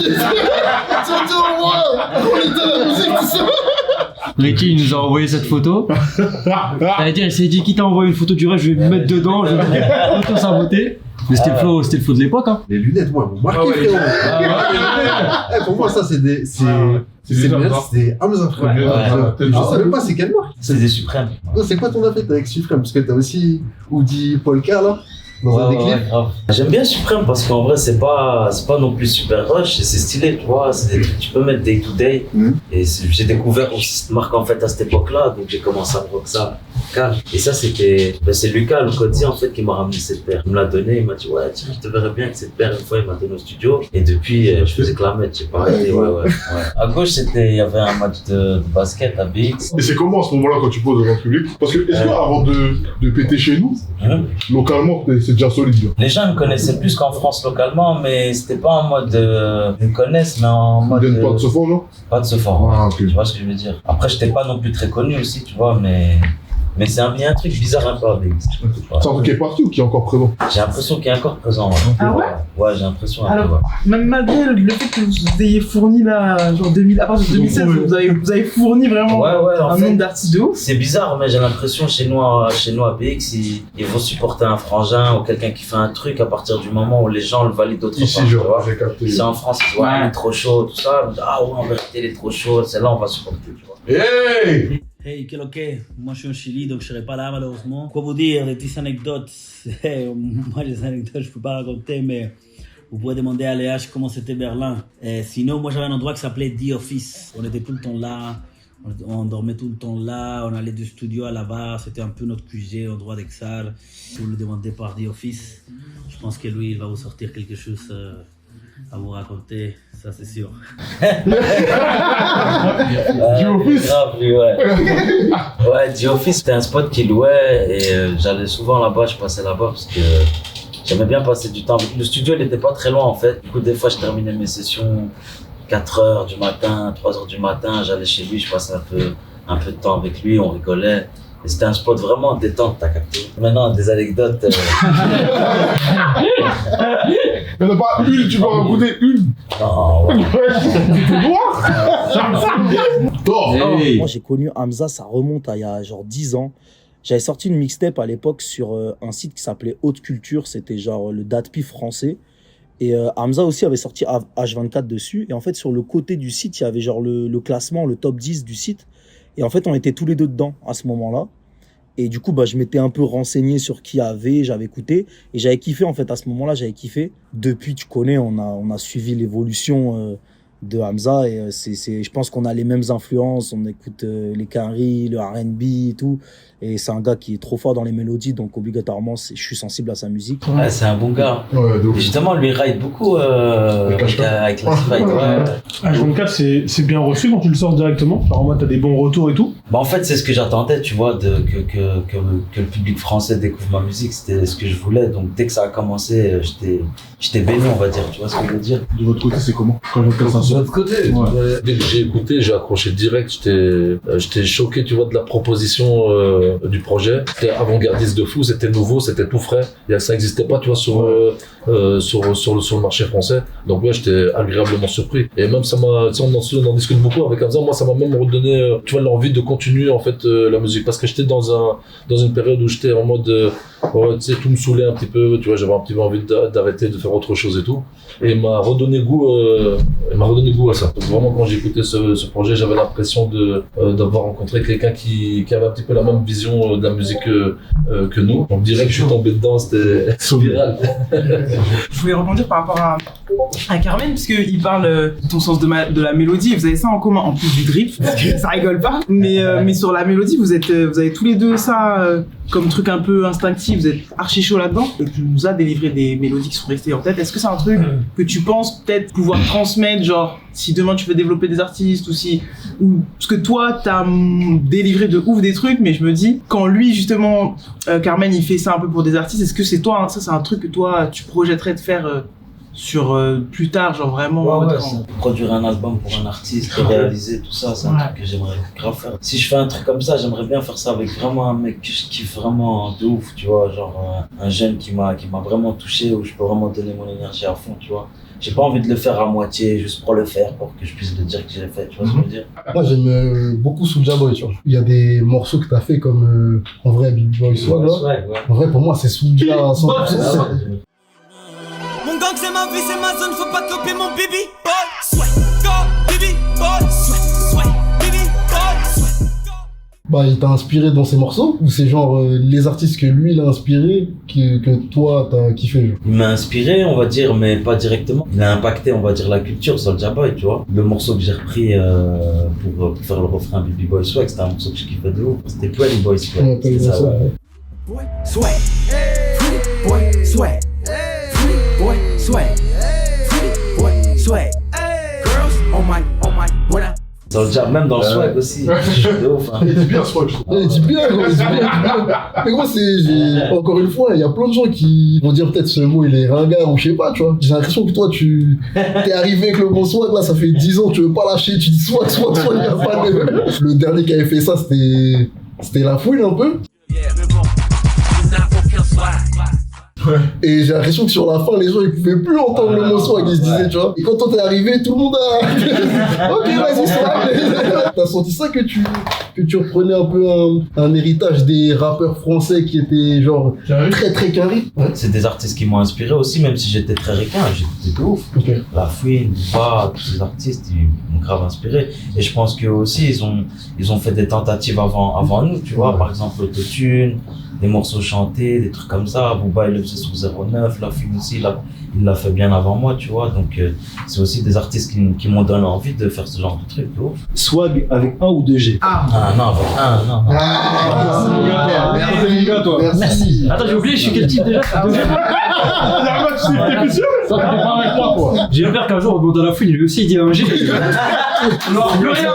On était à la musique, tout ça. Ricky, il nous a envoyé cette photo. Il s'est dit, qui t'a envoyé une photo du rêve, je vais me mettre dedans, je vais auto-saboter. Mais c'était le flow de l'époque, hein. Les lunettes, moi, elles m'ont marqué, frérot. Pour moi, ça, c'est Hamza, frère. Je sais même pas c'est quelle marque. C'est des Suprêmes. C'est quoi ton affaire avec Suprême? Parce que t'as aussi Oudi Polka, là. Ouais, grave. J'aime bien Supreme parce qu'en vrai c'est pas non plus super rush et c'est stylé, tu vois, c'est des trucs que tu peux mettre day to day. Et j'ai découvert aussi cette marque en fait à cette époque-là, donc j'ai commencé à rock ça. Et ça c'est Lucas, le Cody en fait qui m'a ramené cette paire. Il me l'a donné, il m'a dit ouais tiens je te verrais bien avec cette paire, une fois il m'a donné au studio et depuis je faisais que la mettre, j'ai pas arrêté. Ouais. À gauche il y avait un match de basket à BX. Et c'est comment à ce moment-là quand tu poses devant le public? Parce que est-ce que avant de péter chez nous, localement c'est déjà solide. Les gens me connaissaient plus qu'en France localement, mais c'était pas en mode ils me connaissent, mais en mode pas de ce fort, non? Pas de ce fort. Ah, okay. Tu vois ce que je veux dire? Après j'étais pas non plus très connu aussi, tu vois, mais il y a un truc bizarre un peu avec. C'est un truc qui est parti ou qui est encore présent? J'ai l'impression qu'il est encore présent. Ah ouais? Ouais, j'ai l'impression. Alors, même malgré le fait que vous ayez fourni là, genre à partir de 2016, vous avez fourni vraiment un nombre d'artistes de ouf. C'est bizarre, mais j'ai l'impression chez nous à BX, ils vont supporter un frangin ou quelqu'un qui fait un truc à partir du moment où les gens le valident d'autre part. J'ai capté. C'est en France, ils disent ouais, il est trop chaud, tout ça. Ah ouais, en vérité, il est trop chaud, celle-là, on va supporter, tu vois. Hey! Hey, quel ok? Moi je suis au Chili donc je serai pas là malheureusement. Quoi vous dire, des petites anecdotes. Moi les anecdotes je peux pas raconter mais vous pouvez demander à Léa comment c'était Berlin. Sinon moi j'avais un endroit qui s'appelait The Office. On était tout le temps là, on dormait tout le temps là, on allait du studio à là-bas, c'était un peu notre QG, endroit d'Exal. Si vous le demandez par The Office, je pense que lui il va vous sortir quelque chose à vous raconter, ça c'est sûr. The Office? Grave, ouais, The Office c'était un spot qu'il louait et j'allais souvent là-bas, je passais là-bas parce que j'aimais bien passer du temps. Le studio il était pas très loin en fait, du coup des fois je terminais mes sessions 4h du matin, 3h du matin, j'allais chez lui, je passais un peu de temps avec lui, on rigolait. Et c'était un spot vraiment détente, t'as capté. Maintenant, des anecdotes. Il n'y en a pas une, tu vas raconter une. Non, ouais. Noir. Moi, j'ai connu Hamza, ça remonte à il y a genre 10 ans. J'avais sorti une mixtape à l'époque sur un site qui s'appelait Haute Culture. C'était genre le Datpi français. Et Hamza aussi avait sorti H24 dessus. Et en fait, sur le côté du site, il y avait genre le classement, le top 10 du site. Et en fait, on était tous les deux dedans à ce moment-là. Et du coup, je m'étais un peu renseigné sur qui avait, j'avais écouté. Et j'avais kiffé, en fait, à ce moment-là, j'avais kiffé. Depuis, tu connais, on a suivi l'évolution de Hamza. Et je pense qu'on a les mêmes influences. On écoute les Quinry, le R&B et tout. Et c'est un gars qui est trop fort dans les mélodies, donc obligatoirement, je suis sensible à sa musique. Ouais, c'est un bon gars. Ouais, justement, lui ride beaucoup avec Classified. H24, c'est bien reçu quand tu le sors directement. Genre, en mode, t'as des bons retours et tout. En fait, c'est ce que j'attendais, tu vois, que le public français découvre ma musique. C'était ce que je voulais. Donc, dès que ça a commencé, j'étais béni, on va dire. Tu vois ce que je veux dire? De votre côté, c'est comment? De votre côté, dès que j'ai écouté, j'ai accroché direct. J'étais choqué, tu vois, de la proposition du projet. C'était avant-gardiste de fou, c'était nouveau, c'était tout frais. Ça n'existait pas, tu vois, sur le marché français. Donc ouais, j'étais agréablement surpris. Et même ça m'a, on en discute beaucoup avec Hamza. Moi, ça m'a même redonné, tu vois, l'envie de continuer en fait la musique, parce que j'étais dans une période où j'étais en mode, tu sais, tout me saoulait un petit peu. Tu vois, j'avais un petit peu envie d'arrêter de faire autre chose et tout. Et il m'a redonné goût à ça. Donc vraiment, quand j'ai écouté ce projet, j'avais l'impression d'avoir rencontré quelqu'un qui avait un petit peu la même vision de la musique que nous. Donc direct, je suis tombé dedans, c'était viral. Je voulais rebondir par rapport à Carmen, parce qu'il parle de ton sens de la mélodie. Vous avez ça en commun, en plus du drip, parce que ça rigole pas. Mais sur la mélodie, vous avez tous les deux ça comme truc un peu instinctif. Vous êtes archi chaud là-dedans. Et tu nous as délivré des mélodies qui sont restées en tête. Est-ce que c'est un truc que tu penses peut-être pouvoir transmettre, genre si demain tu veux développer des artistes ou parce que toi t'as délivré de ouf des trucs, mais je me dis quand lui justement Carmen il fait ça un peu pour des artistes, est-ce que c'est toi ça c'est un truc que toi tu projetterais de faire sur plus tard, genre vraiment produire un album pour un artiste, réaliser tout ça, c'est un truc que j'aimerais grave faire. Si je fais un truc comme ça, j'aimerais bien faire ça avec vraiment un mec que je kiffe vraiment de ouf, tu vois, genre un jeune qui m'a vraiment touché, où je peux vraiment donner mon énergie à fond, tu vois. J'ai pas envie de le faire à moitié, juste pour le faire, pour que je puisse le dire que j'ai fait, tu vois ce que je veux dire. Moi j'aime beaucoup Soulja Boy, tu vois. Il y a des morceaux que t'as fait comme en vrai Big Boy Swag là. En vrai pour moi c'est Soulja à 100%. Mon gang c'est ma vie, c'est ma zone, faut pas copier mon baby boy. Swag, go, baby boy, swag, baby boy, swag. Il t'a inspiré dans ses morceaux ou c'est genre les artistes que lui il a inspiré que toi t'as kiffé genre? Il m'a inspiré, on va dire, mais pas directement. Il a impacté, on va dire, la culture Soulja Boy, tu vois. Le morceau que j'ai repris pour faire le refrain Baby Boy Swag, c'était un morceau que je kiffais de ouf. C'était Pretty Boy Swag. C'était ça, Boy Swag, Pretty Boy Swag, Pretty Boy Swag, Pretty Boy Swag. Girls, oh my, when I Soulja, même dans le swag aussi, de ouf. Hein. Il dit bien swag, je trouve. Il dit bien, gros, il dit bien. Mais gros, encore une fois, il y a plein de gens qui vont dire peut-être ce mot il est ringard ou je sais pas, tu vois. J'ai l'impression que toi, t'es arrivé avec le bon swag, là, ça fait 10 ans, tu veux pas lâcher, tu dis swag, il y a pas de... Le dernier qui avait fait ça, c'était La Fouine un peu. Et j'ai l'impression que sur la fin, les gens ils pouvaient plus entendre le mot swag, ils se disaient, tu vois. Et quand toi t'es arrivé, tout le monde a. Ok, vas-y, swag. T'as senti ça que tu reprenais un peu un héritage des rappeurs français qui étaient genre très très carrés? C'est des artistes qui m'ont inspiré aussi, même si j'étais très ricain, j'étais de ouf. La Fouine, Ba, tous ces artistes, ils m'ont grave inspiré. Et je pense qu'eux aussi, ils ont fait des tentatives avant nous, tu vois. Par exemple, l'autotune, des morceaux chantés, des trucs comme ça. Booba il le faisait sur 09, La Fouine aussi, il l'a fait bien avant moi, tu vois. Donc c'est aussi des artistes qui m'ont donné envie de faire ce genre de truc, de ouf. Swag avec 1 ou 2 G? Non, avec 1, non. C'est mon gars, toi. Merci. Attends, j'ai oublié, je suis quel type déjà? J'ai peur qu'un jour, on demande à La Fouine, lui aussi, il dit un G. Plus rien.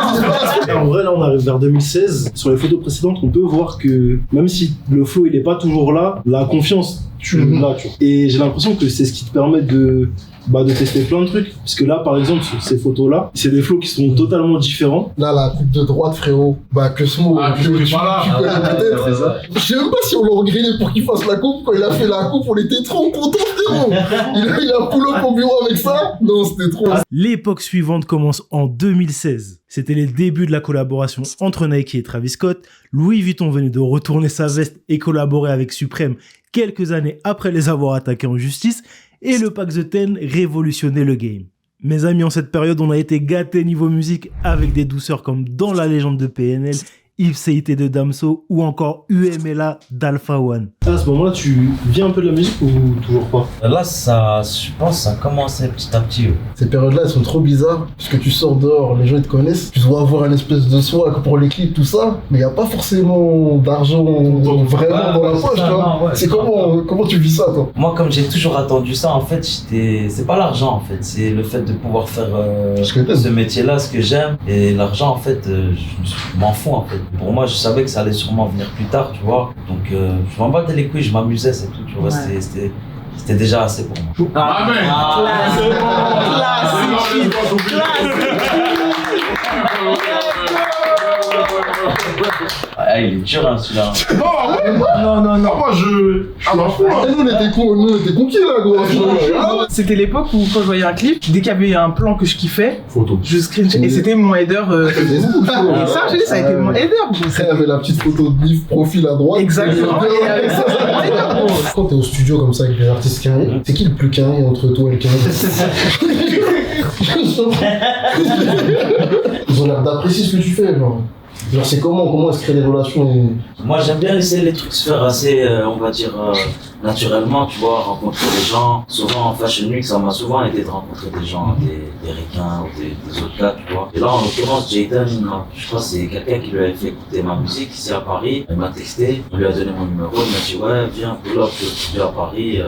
En vrai, là, on arrive vers 2016. Sur les photos précédentes, on peut voir que même si le flow il est pas toujours là, la confiance tu l'as, tu vois. Et j'ai l'impression que c'est ce qui te permet de de tester plein de trucs. Parce que là, par exemple, sur ces photos-là, c'est des flows qui sont totalement différents. Là, la coupe de droite, frérot. Que ce mot, tu connais peut-être. Je sais même pas si on l'a regretté pour qu'il fasse la coupe. Quand il a fait la coupe, on était trop contents, frérot. Il a pull-up au bureau avec ça. Non, c'était trop. L'époque suivante commence en 2016. C'était les débuts de la collaboration entre Nike et Travis Scott. Louis Vuitton venait de retourner sa veste et collaborer avec Supreme quelques années après les avoir attaqués en justice. Et le Pack The 10 révolutionnait le game. Mes amis, en cette période, on a été gâtés niveau musique avec des douceurs comme Dans la légende de PNL, Ipséité de Damso ou encore UMLA d'Alpha One. À ce moment-là, tu viens un peu de la musique ou toujours pas? Là, je pense que ça a commencé petit à petit. Ces périodes-là, elles sont trop bizarres. Parce que tu sors dehors, les gens ils te connaissent. Tu dois avoir une espèce de swag pour les clips, tout ça. Mais il n'y a pas forcément d'argent vraiment dans la poche, tu vois. Ouais, c'est comment tu vis ça, toi? Moi, comme j'ai toujours attendu ça, en fait, c'est pas l'argent, en fait. C'est le fait de pouvoir faire ce métier-là, ce que j'aime. Et l'argent, en fait, je m'en fous, en fait. Pour moi, je savais que ça allait sûrement venir plus tard, tu vois. Donc, je m'en battais les couilles, je m'amusais, c'est tout, tu vois. Ouais. C'était déjà assez pour moi. Ah, il est dur, hein, celui-là. Non. Moi, je suis un fou. Nous, on était conquis, là, gros. C'était l'époque où, quand je voyais un clip, dès qu'il y avait un plan que je kiffais, je screenshot. Et c'était mon header. Et ça, j'ai dit, ça a été mon header. Il y avait la petite photo de Biff profil à droite. Exactement. Et avec ça, c'était mon header. Quand t'es au studio comme ça avec des artistes carrés, c'est qui le plus carré entre toi et le carré? Ils ont l'air d'apprécier ce que tu fais, genre. Genre, c'est comment se créer des relations? Moi, j'aime bien laisser les trucs se faire assez, on va dire, naturellement, tu vois, rencontrer des gens. Souvent, en Fashion Week, ça m'a souvent aidé de rencontrer des gens, des ricains ou des autres gars, tu vois. Et là, en l'occurrence, Jayden, je crois que c'est quelqu'un qui lui avait fait écouter ma musique ici à Paris. Il m'a texté, il lui a donné mon numéro, il m'a dit, ouais, viens, pull up, je à Paris.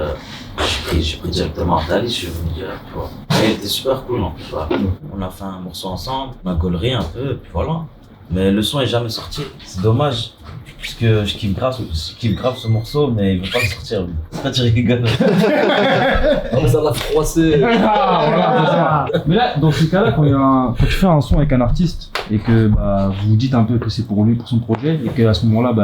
J'ai pris directement à Thalys, je suis venu direct, tu vois. Et il était super cool, en plus, voilà. On a fait un morceau ensemble, on a gaulerie un peu, et puis voilà. Mais le son est jamais sorti. C'est dommage. Puisque je kiffe grave ce morceau, mais il veut pas le sortir, lui. C'est pas tu rigoles. Ça l'a froissé. Mais là, dans ce cas-là, quand tu fais un son avec un artiste et que vous dites un peu que c'est pour lui, pour son projet, et qu'à ce moment-là,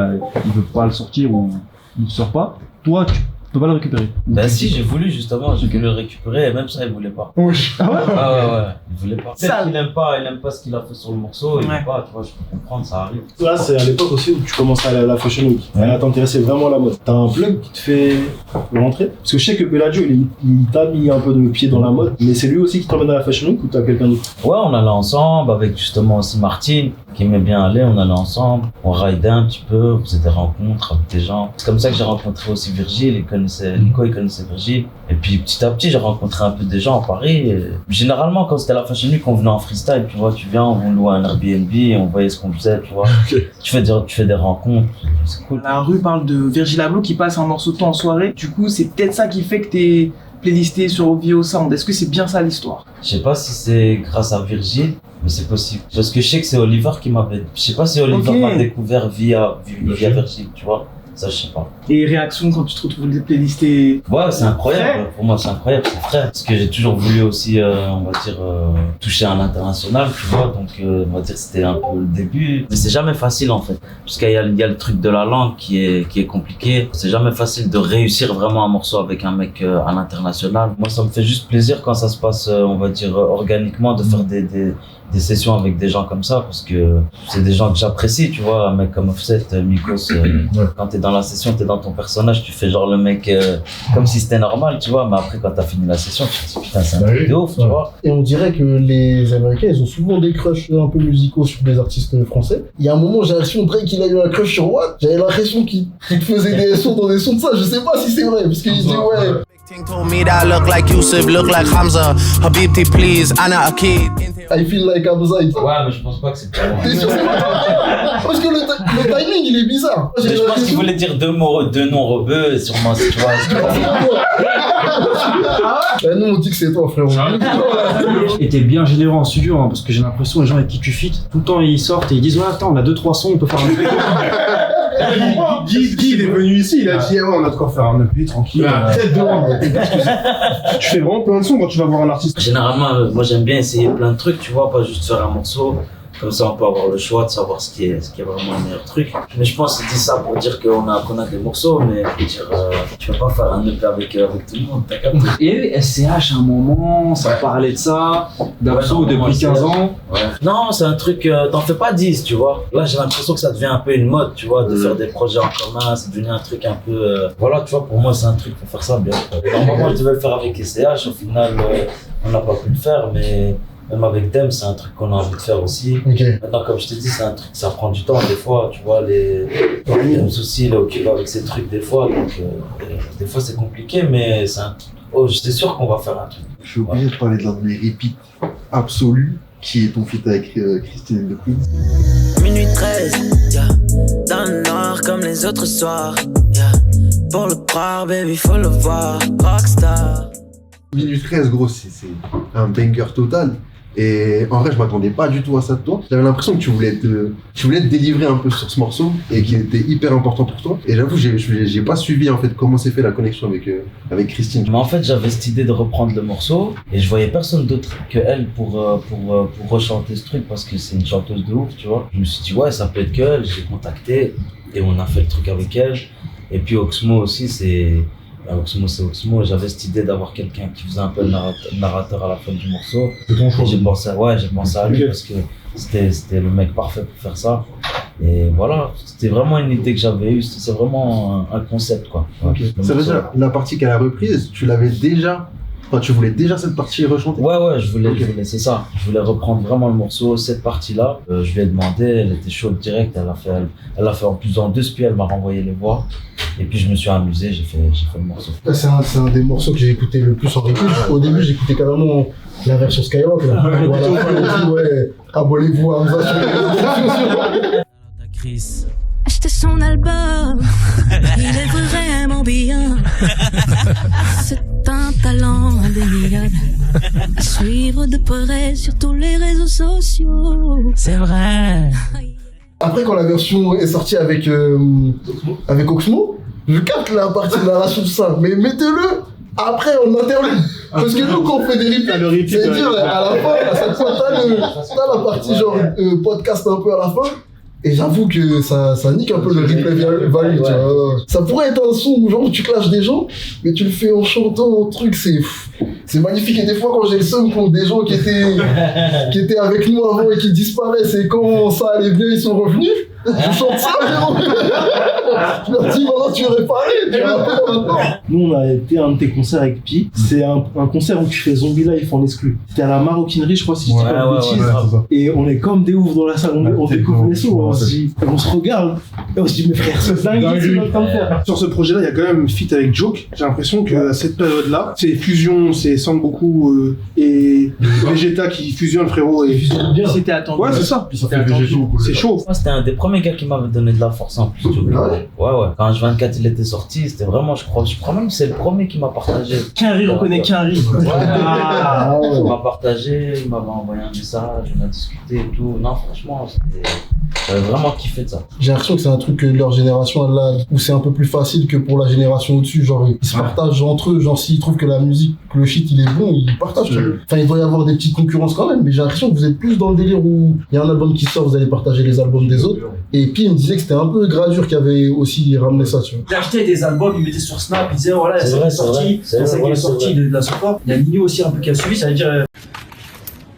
il veut pas le sortir ou il ne sort pas, toi, tu peux pas le récupérer. Bah si, j'ai voulu justement, j'ai voulu le récupérer et même ça il voulait pas. Oui. Ah ouais, il voulait pas. Peut-être qu'il aime pas ce qu'il a fait sur le morceau, il aime pas, tu vois, je peux comprendre, ça arrive. Là, c'est à l'époque aussi où tu commences à aller à la Fashion Week. À t'intéresser vraiment à la mode. T'as un plug qui te fait rentrer? Parce que je sais que Bellagio, il t'a mis un peu de pied dans la mode, mais c'est lui aussi qui t'emmène à la Fashion Week ou t'as quelqu'un d'autre? Ouais, on allait ensemble avec justement aussi Martine, qui aimait bien aller, on allait ensemble, on raidait un petit peu, on faisait des rencontres avec des gens. C'est comme ça que j'ai rencontré aussi Virgile, Nico il connaissait Virgile. Et puis petit à petit j'ai rencontré un peu des gens à Paris. Et généralement quand c'était la Fashion Week, on venait en freestyle, tu vois, tu viens, on loue un Airbnb et on voyait ce qu'on faisait, tu vois. Okay. Tu fais des rencontres, c'est cool. La rue parle de Virgile Abloh qui passe un morceau de temps en soirée, du coup c'est peut-être ça qui fait que t'es playlisté sur OVO Sound. Est-ce que c'est bien ça l'histoire? Je sais pas si c'est grâce à Virgile, mais c'est possible. Parce que je sais que c'est Oliver qui m'avait... Je sais pas si Oliver m'a découvert via Virgile, tu vois. Ça, je sais pas. Et réaction quand tu te retrouves playlisté? Ouais, c'est incroyable. Pour moi, c'est incroyable, c'est frais. Parce que j'ai toujours voulu aussi, on va dire, toucher à l'international, tu vois. Donc, on va dire, c'était un peu le début. Mais c'est jamais facile, en fait. Parce qu'il y a le truc de la langue qui est compliqué. C'est jamais facile de réussir vraiment un morceau avec un mec à l'international. Moi, ça me fait juste plaisir quand ça se passe, on va dire, organiquement, de faire des sessions avec des gens comme ça, parce que c'est des gens que j'apprécie, tu vois. Un mec comme Offset, Migos, quand t'es dans la session, t'es dans ton personnage, tu fais genre le mec comme si c'était normal, tu vois. Mais après, quand t'as fini la session, tu te dis putain, c'est un truc de ouf, tu vois. Et on dirait que les Américains, ils ont souvent des crushs un peu musicaux sur des artistes français. Il y a un moment, j'ai l'impression Drake, il a eu un crush sur Watt. J'avais l'impression qu'il faisait des sons dans des sons de ça. Je sais pas si c'est vrai, parce qu'il disait ouais. Told me that I look like Yusuf, look like Hamza. Habibti, please, Anna Akid. I feel like Hamza. Ouais, mais je pense pas que c'est pour moi. T'es sûr, c'est pas parce que le timing, il est bizarre. Je pense qu'il voulait dire deux noms rebeux, sûrement, tu vois. Nous, on dit que c'est toi, frérot. Et t'es bien généreux en studio, hein, parce que j'ai l'impression que les gens avec qui tu fites, tout le temps ils sortent et ils disent ouais, attends, on a 2-3 sons, on peut faire un truc. Guy, il est venu ici, il a dit, ouais, on a de quoi faire un EP tranquille. Tête devant. Tu fais vraiment plein de sons quand tu vas voir un artiste. Généralement, moi j'aime bien essayer plein de trucs, tu vois, pas juste faire un morceau. Comme ça, on peut avoir le choix de savoir ce qui est vraiment le meilleur truc. Mais je pense qu'il dit ça pour dire qu'on a des morceaux, mais je veux dire, tu vas pas faire un EP avec tout le monde, t'as capté. Et SCH, à un moment, ça parlait de ça, d'Abso depuis 15 ans. Ouais. Non, c'est un truc, t'en fais pas 10, tu vois. Là, j'ai l'impression que ça devient un peu une mode, tu vois, de faire des projets en commun, c'est devenu un truc un peu. Voilà, tu vois, pour moi, c'est un truc, faut faire ça bien. Normalement, je devais le faire avec SCH, au final, on n'a pas pu le faire, mais. Même avec Dem, c'est un truc qu'on a envie de faire aussi. Maintenant, comme je t'ai dit, c'est un truc, ça prend du temps des fois, tu vois, Dem aussi, il est occupé avec ces trucs des fois, donc des fois c'est compliqué, mais c'est un truc. Oh, j'étais sûr qu'on va faire un truc. Je suis obligé de parler de l'un de mes repeats absolus, qui est ton feat avec Christine and the Queens. Minuit 13, yeah. Dans le noir comme les autres soirs, yeah. Pour le croire, baby, faut le voir, rockstar. Minute 13, gros, c'est un banger total. Et en vrai, je m'attendais pas du tout à ça de toi. J'avais l'impression que tu voulais te délivrer un peu sur ce morceau et qu'il était hyper important pour toi. Et j'avoue, j'ai pas suivi en fait comment s'est fait la connexion avec Christine. Mais en fait, j'avais cette idée de reprendre le morceau et je voyais personne d'autre que elle pour rechanter ce truc parce que c'est une chanteuse de ouf, tu vois. Je me suis dit ouais, ça peut être que elle. J'ai contacté et on a fait le truc avec elle. Et puis Oxmo aussi, c'est Oxmo, j'avais cette idée d'avoir quelqu'un qui faisait un peu le narrateur à la fin du morceau. C'est ton choix. J'ai pensé à lui parce que c'était le mec parfait pour faire ça. Et voilà, c'était vraiment une idée que j'avais eue, c'est vraiment un concept quoi. Okay. Ça veut dire la partie qu'elle a reprise, tu l'avais déjà. Enfin, tu voulais déjà cette partie rechanter? Ouais, je voulais, c'est ça. Je voulais reprendre vraiment le morceau, cette partie-là. Je lui ai demandé, elle était chaude direct, elle a fait en plus en 2 spies, elle m'a renvoyé les voix. Et puis je me suis amusé, j'ai fait le morceau. C'est un des morceaux que j'ai écouté le plus en repeat. Au début, j'équais carrément la version Skyrock. Là. Voilà, ouais, abonnez-vous à Hamza sur les réseaux. Acheter son album, il est vraiment bien. C'est un talent indéniable à suivre de près sur tous les réseaux sociaux. C'est vrai. Après, quand la version est sortie avec Oxmo, je capte la partie de narration de ça, mais mettez-le après en interlude. Parce que nous, quand on fait des repeats, c'est-à-dire à la fin, à chaque fois, t'as la partie genre podcast un peu à la fin. Et j'avoue que ça nique un peu le replay value, tu vois. Ça pourrait être un son où genre tu clashes des gens, mais tu le fais en chantant un truc, c'est magnifique. Et des fois quand j'ai le son contre des gens qui étaient avec nous avant et qui disparaissent, et quand ça allait bien, ils sont revenus, je chante ça, je leur dis maintenant tu es réparé, tu rappelles maintenant. Nous on a été à un de tes concerts avec Pi, c'est un concert où tu fais Zombie Life en exclu. C'était à la Maroquinerie, je crois, si je dis pas de bêtises. Et on est comme des oufs dans la salle, on découvre les sons, on se regarde, et on se dit mais frère, c'est dingue, c'est ce qu'on faire. Sur ce projet-là, il y a quand même un feat avec Joke. J'ai l'impression que à cette période-là, c'est fusion, c'est Sangoku et Vegeta qui fusionnent, frérot. Et bien, c'était attendu. Ouais, c'est ça. C'est chaud. Moi, c'était un des premiers gars qui m'avait donné de la force en plus. Ouais. Quand H24 il était sorti, c'était vraiment, je crois même que c'est le premier qui m'a partagé. Quinry reconnaît Quinry. Il m'a partagé, il m'avait envoyé un message, on a discuté et tout. Non, franchement, j'avais vraiment kiffé de ça. J'ai l'impression que c'est un truc que leur génération elle a, où c'est un peu plus facile que pour la génération au-dessus. Genre, ils se partagent entre eux. Genre, s'ils trouvent que la musique, que le shit il est bon, ils partagent. Enfin, il doit y avoir des petites concurrences quand même, mais j'ai l'impression que vous êtes plus dans le délire où il y a un album qui sort, vous allez partager les albums des autres. Et puis il me disait que c'était un peu Gradure qui avait aussi ramené ça, tu vois. Il achetait des albums, il mettait sur Snap, il disait voilà, c'est vrai, sorti, c'est ça qui est sorti de la support. Il y a Nino aussi un peu qui a suivi, ça veut dire.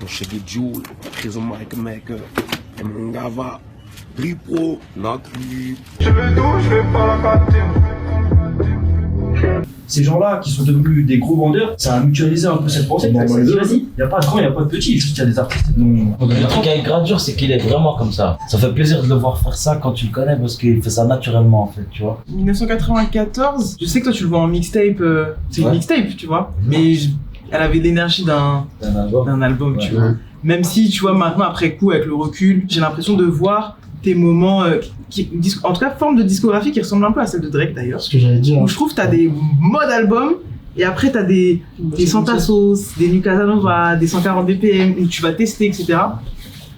Mon chef de Joule, Prison Mike Maker, et mon Gava, Ripro, Nakri. Je vais d'où, je vais pas la capter. Ces gens-là qui sont devenus des gros vendeurs, ça a mutualisé un peu cette pensée. Vas-y, il n'y a pas de grand, il n'y a pas de petit, juste il y a des artistes. Le truc avec Gradure, c'est qu'il est vraiment comme ça. Ça fait plaisir de le voir faire ça quand tu le connais parce qu'il fait ça naturellement en fait, tu vois. 1994, je sais que toi tu le vois en mixtape, c'est une mixtape, tu vois, mais elle avait l'énergie d'un album, tu vois. Même si, tu vois, maintenant après coup, avec le recul, j'ai l'impression de voir tes moments en tout cas forme de discographie qui ressemble un peu à celle de Drake d'ailleurs. Ce que j'allais dire. Où je trouve que t'as des modes albums et après t'as des Santa Sauce, des New Casanova, des 140 BPM où tu vas tester, etc.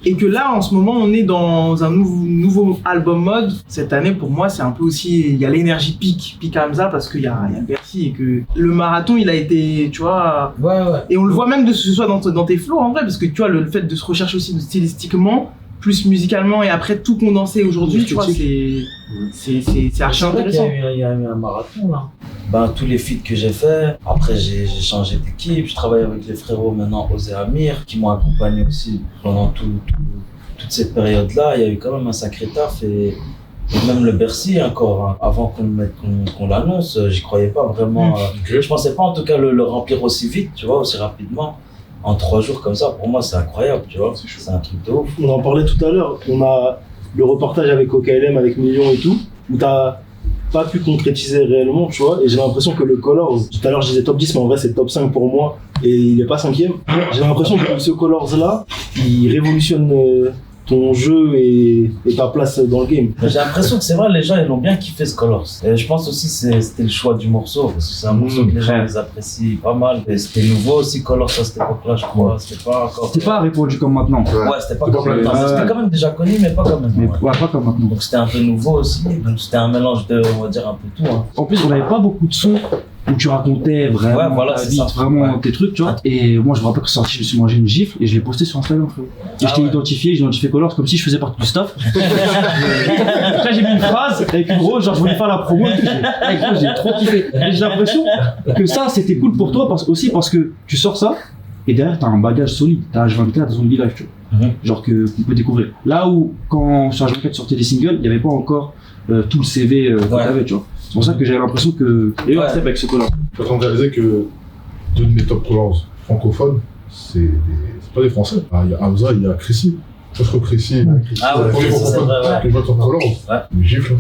Et que là, en ce moment, on est dans un nouveau album mode. Cette année, pour moi, c'est un peu aussi, il y a l'énergie pique Hamza parce qu'il y a Bercy et que le marathon, il a été, tu vois. Ouais. Et on le voit même de ce soit dans tes flows en vrai, parce que tu vois, le fait de se rechercher aussi stylistiquement, plus musicalement et après tout condensé aujourd'hui, tu vois, c'est archi intéressant. Il y a eu un marathon là. Ben, tous les feats que j'ai fait, après j'ai changé d'équipe, je travaille avec les frérots maintenant Osé Amir qui m'ont accompagné aussi pendant toute cette période là. Il y a eu quand même un sacré taf et même le Bercy encore, hein, avant qu'on l'annonce, j'y croyais pas vraiment. Je pensais pas en tout cas le remplir aussi vite, tu vois, aussi rapidement. En 3 jours comme ça, pour moi c'est incroyable, tu vois, c'est un truc de ouf. On en parlait tout à l'heure, on a le reportage avec OKLM, avec Million et tout, où t'as pas pu concrétiser réellement, tu vois, et j'ai l'impression que le Colors, tout à l'heure je disais top 10, mais en vrai c'est top 5 pour moi, et il est pas 5ème. J'ai l'impression que ce Colors là, il révolutionne ton jeu et ta place dans le game. J'ai l'impression que c'est vrai, les gens ils ont bien kiffé ce Colors. Et je pense aussi que c'était le choix du morceau, parce que c'est un morceau que les gens ils apprécient pas mal. Et c'était nouveau aussi Colors à cette époque-là, je crois. C'était pas encore. C'était pas répandu comme maintenant. Ouais, c'était pas comme maintenant. C'était quand même déjà connu, mais pas comme maintenant. Ouais, pas comme maintenant. Donc c'était un peu nouveau aussi. Donc c'était un mélange de, on va dire, un peu tout. Hein. En plus, on n'avait pas beaucoup de sons où tu racontais vraiment ta vie, vraiment tes trucs, tu vois. Et moi, je me rappelle que sorti, je me suis mangé une gifle et je l'ai posté sur Instagram, frérot. Et je t'ai identifié, j'ai identifié Colors comme si je faisais partie du staff. Après, j'ai mis une phrase avec une rose, genre je voulais faire la promo et tout. J'ai trop kiffé. Et j'ai l'impression que ça, c'était cool pour toi parce que tu sors ça et derrière, t'as un bagage solide. T'as H24, Zombie Life, tu vois. Genre qu'on peut découvrir. Là où, quand sur H24 sortait des singles, il n'y avait pas encore tout le CV que t'avais, tu vois. C'est pour ça que j'avais l'impression que. Et ouais, avec ce collant. Je suis en train de réaliser que 2 de mes top colors francophones, c'est pas des Français. Il y a Hamza, il y a Chrissy. Je crois que Chrissy, c'est vrai, ouais. Top colors. Il gifle.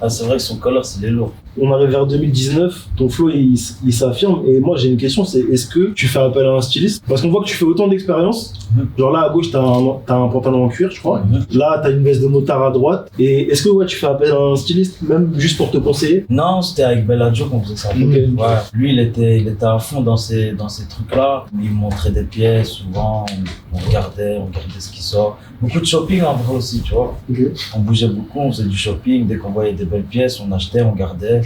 C'est vrai que son color, il est lourd. On arrive vers 2019, ton flow il s'affirme et moi j'ai une question, c'est est-ce que tu fais appel à un styliste? Parce qu'on voit que tu fais autant d'expérience, genre là à gauche t'as un pantalon en cuir je crois, là t'as une veste de motard à droite, et est-ce que tu fais appel à un styliste même juste pour te conseiller? Non, c'était avec Belladjo qu'on faisait ça. Ouais. Lui il était à fond dans ces trucs là, il me montrait des pièces souvent, on regardait ce qui sort. Beaucoup de shopping en vrai aussi, tu vois. On bougeait beaucoup, on faisait du shopping, dès qu'on voyait des belles pièces, on achetait, on gardait.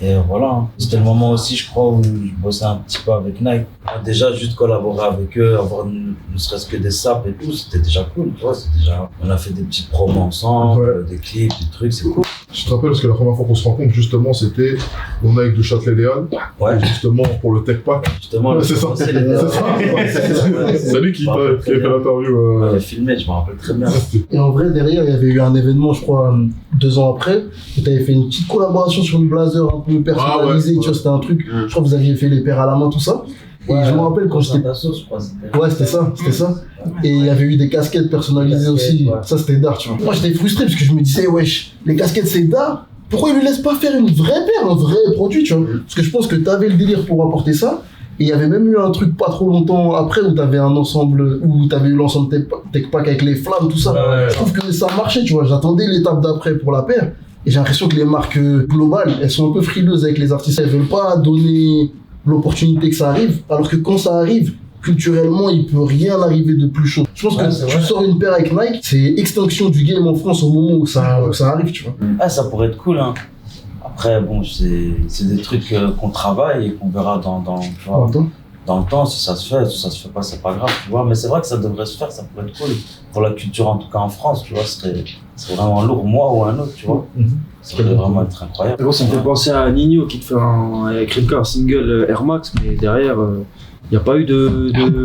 Et voilà, c'était le moment aussi, je crois, où je bossais un petit peu avec Nike. Déjà, juste collaborer avec eux, avoir ne serait-ce que des saps et tout, c'était déjà cool, tu vois. On a fait des petites promos ensemble, des clips, des trucs, c'est cool. Je te rappelle, parce que la première fois qu'on se rencontre, justement, c'était on est avec de Châtelet-Léal, justement pour le Tech Pack. Justement, c'est ça. C'est lui qui avait fait l'interview. On avait filmé, je me rappelle très bien. Et en vrai, derrière, il y avait eu un événement, je crois, 2 ans après, où tu avais fait une petite collaboration sur une blazer un peu personnalisée, tu vois, c'était un truc, je crois que vous aviez fait les paires à la main, tout ça. Et je me rappelle quand j'étais. Ouais, c'était ça. Et il y avait eu des casquettes personnalisées aussi. Ça, c'était d'art, tu vois. Moi, j'étais frustré parce que je me disais, wesh, les casquettes, c'est d'art. Pourquoi ils lui laissent pas faire une vraie paire, un vrai produit, tu vois? Parce que je pense que t'avais le délire pour apporter ça. Et il y avait même eu un truc pas trop longtemps après où t'avais un ensemble, où t'avais eu l'ensemble Tech Pack avec les flammes, tout ça. Je trouve que ça marchait, tu vois. J'attendais l'étape d'après pour la paire. Et j'ai l'impression que les marques globales, elles sont un peu frileuses avec les artistes. Elles veulent pas donner l'opportunité que ça arrive, alors que quand ça arrive, culturellement, il peut rien arriver de plus chaud. Je pense que tu sors une paire avec Nike, c'est extinction du game en France au moment où ça arrive, tu vois. Ah, ça pourrait être cool, hein. Après, bon, c'est des trucs qu'on travaille et qu'on verra dans le temps, si ça se fait pas, c'est pas grave, tu vois. Mais c'est vrai que ça devrait se faire, ça pourrait être cool. Pour la culture, en tout cas en France, tu vois, c'est vraiment lourd, moi ou un autre, tu vois. Ça pourrait vraiment être incroyable. Et bon, ça me fait penser à Nino qui te fait avec Rimka un single Air Max, mais derrière, il n'y a pas eu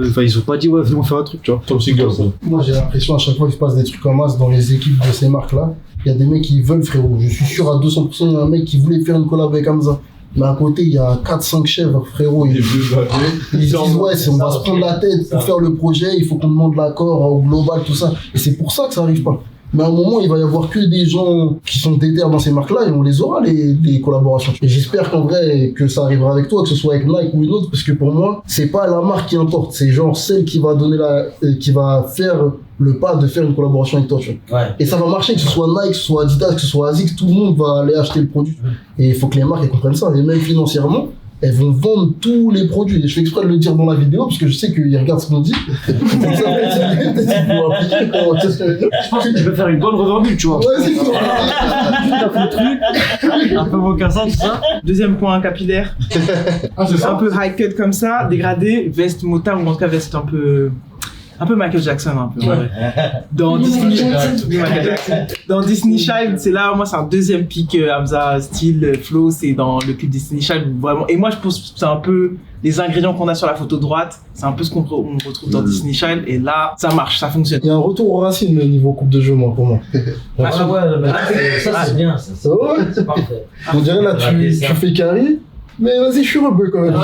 Enfin, ils ont pas dit, ouais, venons faire un truc, tu vois. Top single, ça. Moi, j'ai l'impression, à chaque fois qu'il se passe des trucs en masse dans les équipes de ces marques-là, il y a des mecs qui veulent, frérot. Je suis sûr à 200%, il y a un mec qui voulait faire une collab avec Hamza. Mais à côté, il y a 4-5 chèvres, frérot. Ils disent, ouais, on va se prendre la tête pour faire le projet, il faut qu'on demande l'accord au global, tout ça. Et c'est pour ça que ça arrive pas. Mais à un moment, il va y avoir que des gens qui sont déter dans ces marques-là et on les aura, les collaborations. Et j'espère qu'en vrai, que ça arrivera avec toi, que ce soit avec Nike ou une autre, parce que pour moi, c'est pas la marque qui importe, c'est genre celle qui va donner qui va faire le pas de faire une collaboration avec toi, tu vois. Et ça va marcher, que ce soit Nike, que ce soit Adidas, que ce soit ASICS, tout le monde va aller acheter le produit. Et il faut que les marques elles comprennent ça. Et même financièrement, elles vont vendre tous les produits. Et je fais exprès de le dire dans la vidéo, parce que je sais qu'ils regardent ce qu'on dit. Comme ça, peut-être qu'ils vont appliquer. Tu sais ce que je veux dire ? Je pense que tu peux faire une bonne revendue, tu vois. Ouais, c'est ça. T'as fait le truc, un peu mocassin, tout ça. Deuxième point, capillaire. C'est ça. Un peu high cut comme ça, dégradé, veste motard, ou en tout cas veste un peu Michael Jackson, un peu. Ouais. Dans Disney Child, c'est là, moi, c'est un deuxième pic Hamza, style, flow, c'est dans le clip Disney Child, vraiment. Et moi, je pense que c'est un peu les ingrédients qu'on a sur la photo droite, c'est un peu ce qu'on retrouve dans Disney Child, et là, ça marche, ça fonctionne. Il y a un retour aux racines niveau coupe de jeu, moi, pour moi. Ça c'est bien, ça. Ouais. C'est parfait. On dirait là, tu fais carry, mais vas-y, je suis rebeu quand même.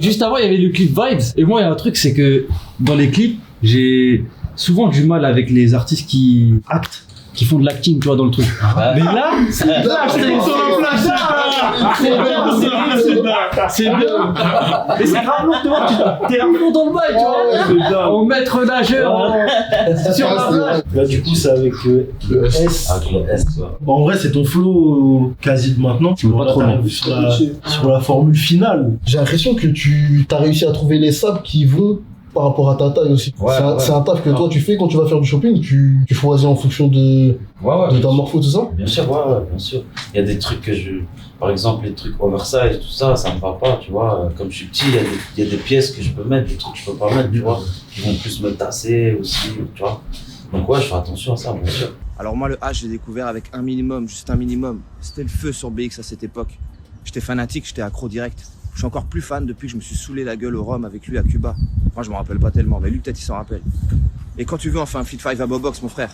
Juste avant, il y avait le clip Vibes. Et moi, il y a un truc, c'est que dans les clips, j'ai souvent du mal avec les artistes qui actent, qui font de l'acting, tu vois, dans le truc. Mais là, c'est bien. C'est bien. Mais c'est grave lourd, tu vois, t'es à fond dans le bail, tu vois. En maître nageur, sur la plage. Là, du coup, c'est avec le S. Avec le S, ouais. Bon, en vrai, c'est ton flow quasi de maintenant. Tu veux pas trop sur la formule finale. J'ai l'impression que tu as réussi à trouver les sables qui vont par rapport à ta taille aussi. C'est un taf que toi tu fais quand tu vas faire du shopping, tu choisis en fonction de ta morpho, tout ça. Bien sûr, bien sûr. Il y a des trucs que par exemple, les trucs oversize, tout ça, ça me va pas, tu vois. Comme je suis petit, il y a des pièces que je peux mettre, des trucs que je peux pas mettre, tu vois, qui vont plus me tasser aussi, tu vois. Donc ouais, je fais attention à ça, bien sûr. Alors moi, le H, j'ai découvert avec un minimum, juste un minimum. C'était le feu sur BX à cette époque. J'étais fanatique, j'étais accro direct. Je suis encore plus fan depuis que je me suis saoulé la gueule au rhum avec lui à Cuba. Moi, je me rappelle pas tellement, mais lui, peut-être, il s'en rappelle. Et quand tu veux, on fait un Fit 5 à Bobox, mon frère.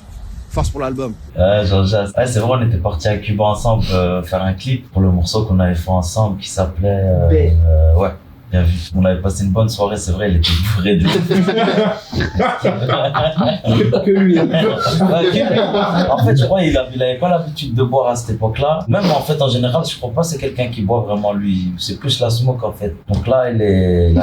Force pour l'album. C'est vrai, on était partis à Cuba ensemble faire un clip pour le morceau qu'on avait fait ensemble qui s'appelait... ouais. Bien vu. On avait passé une bonne soirée, c'est vrai, il était bourré de Que lui. En fait, je crois qu'il avait pas l'habitude de boire à cette époque-là. Même en fait, en général, je crois pas que c'est quelqu'un qui boit vraiment lui. C'est plus la smoke en fait. Donc là, il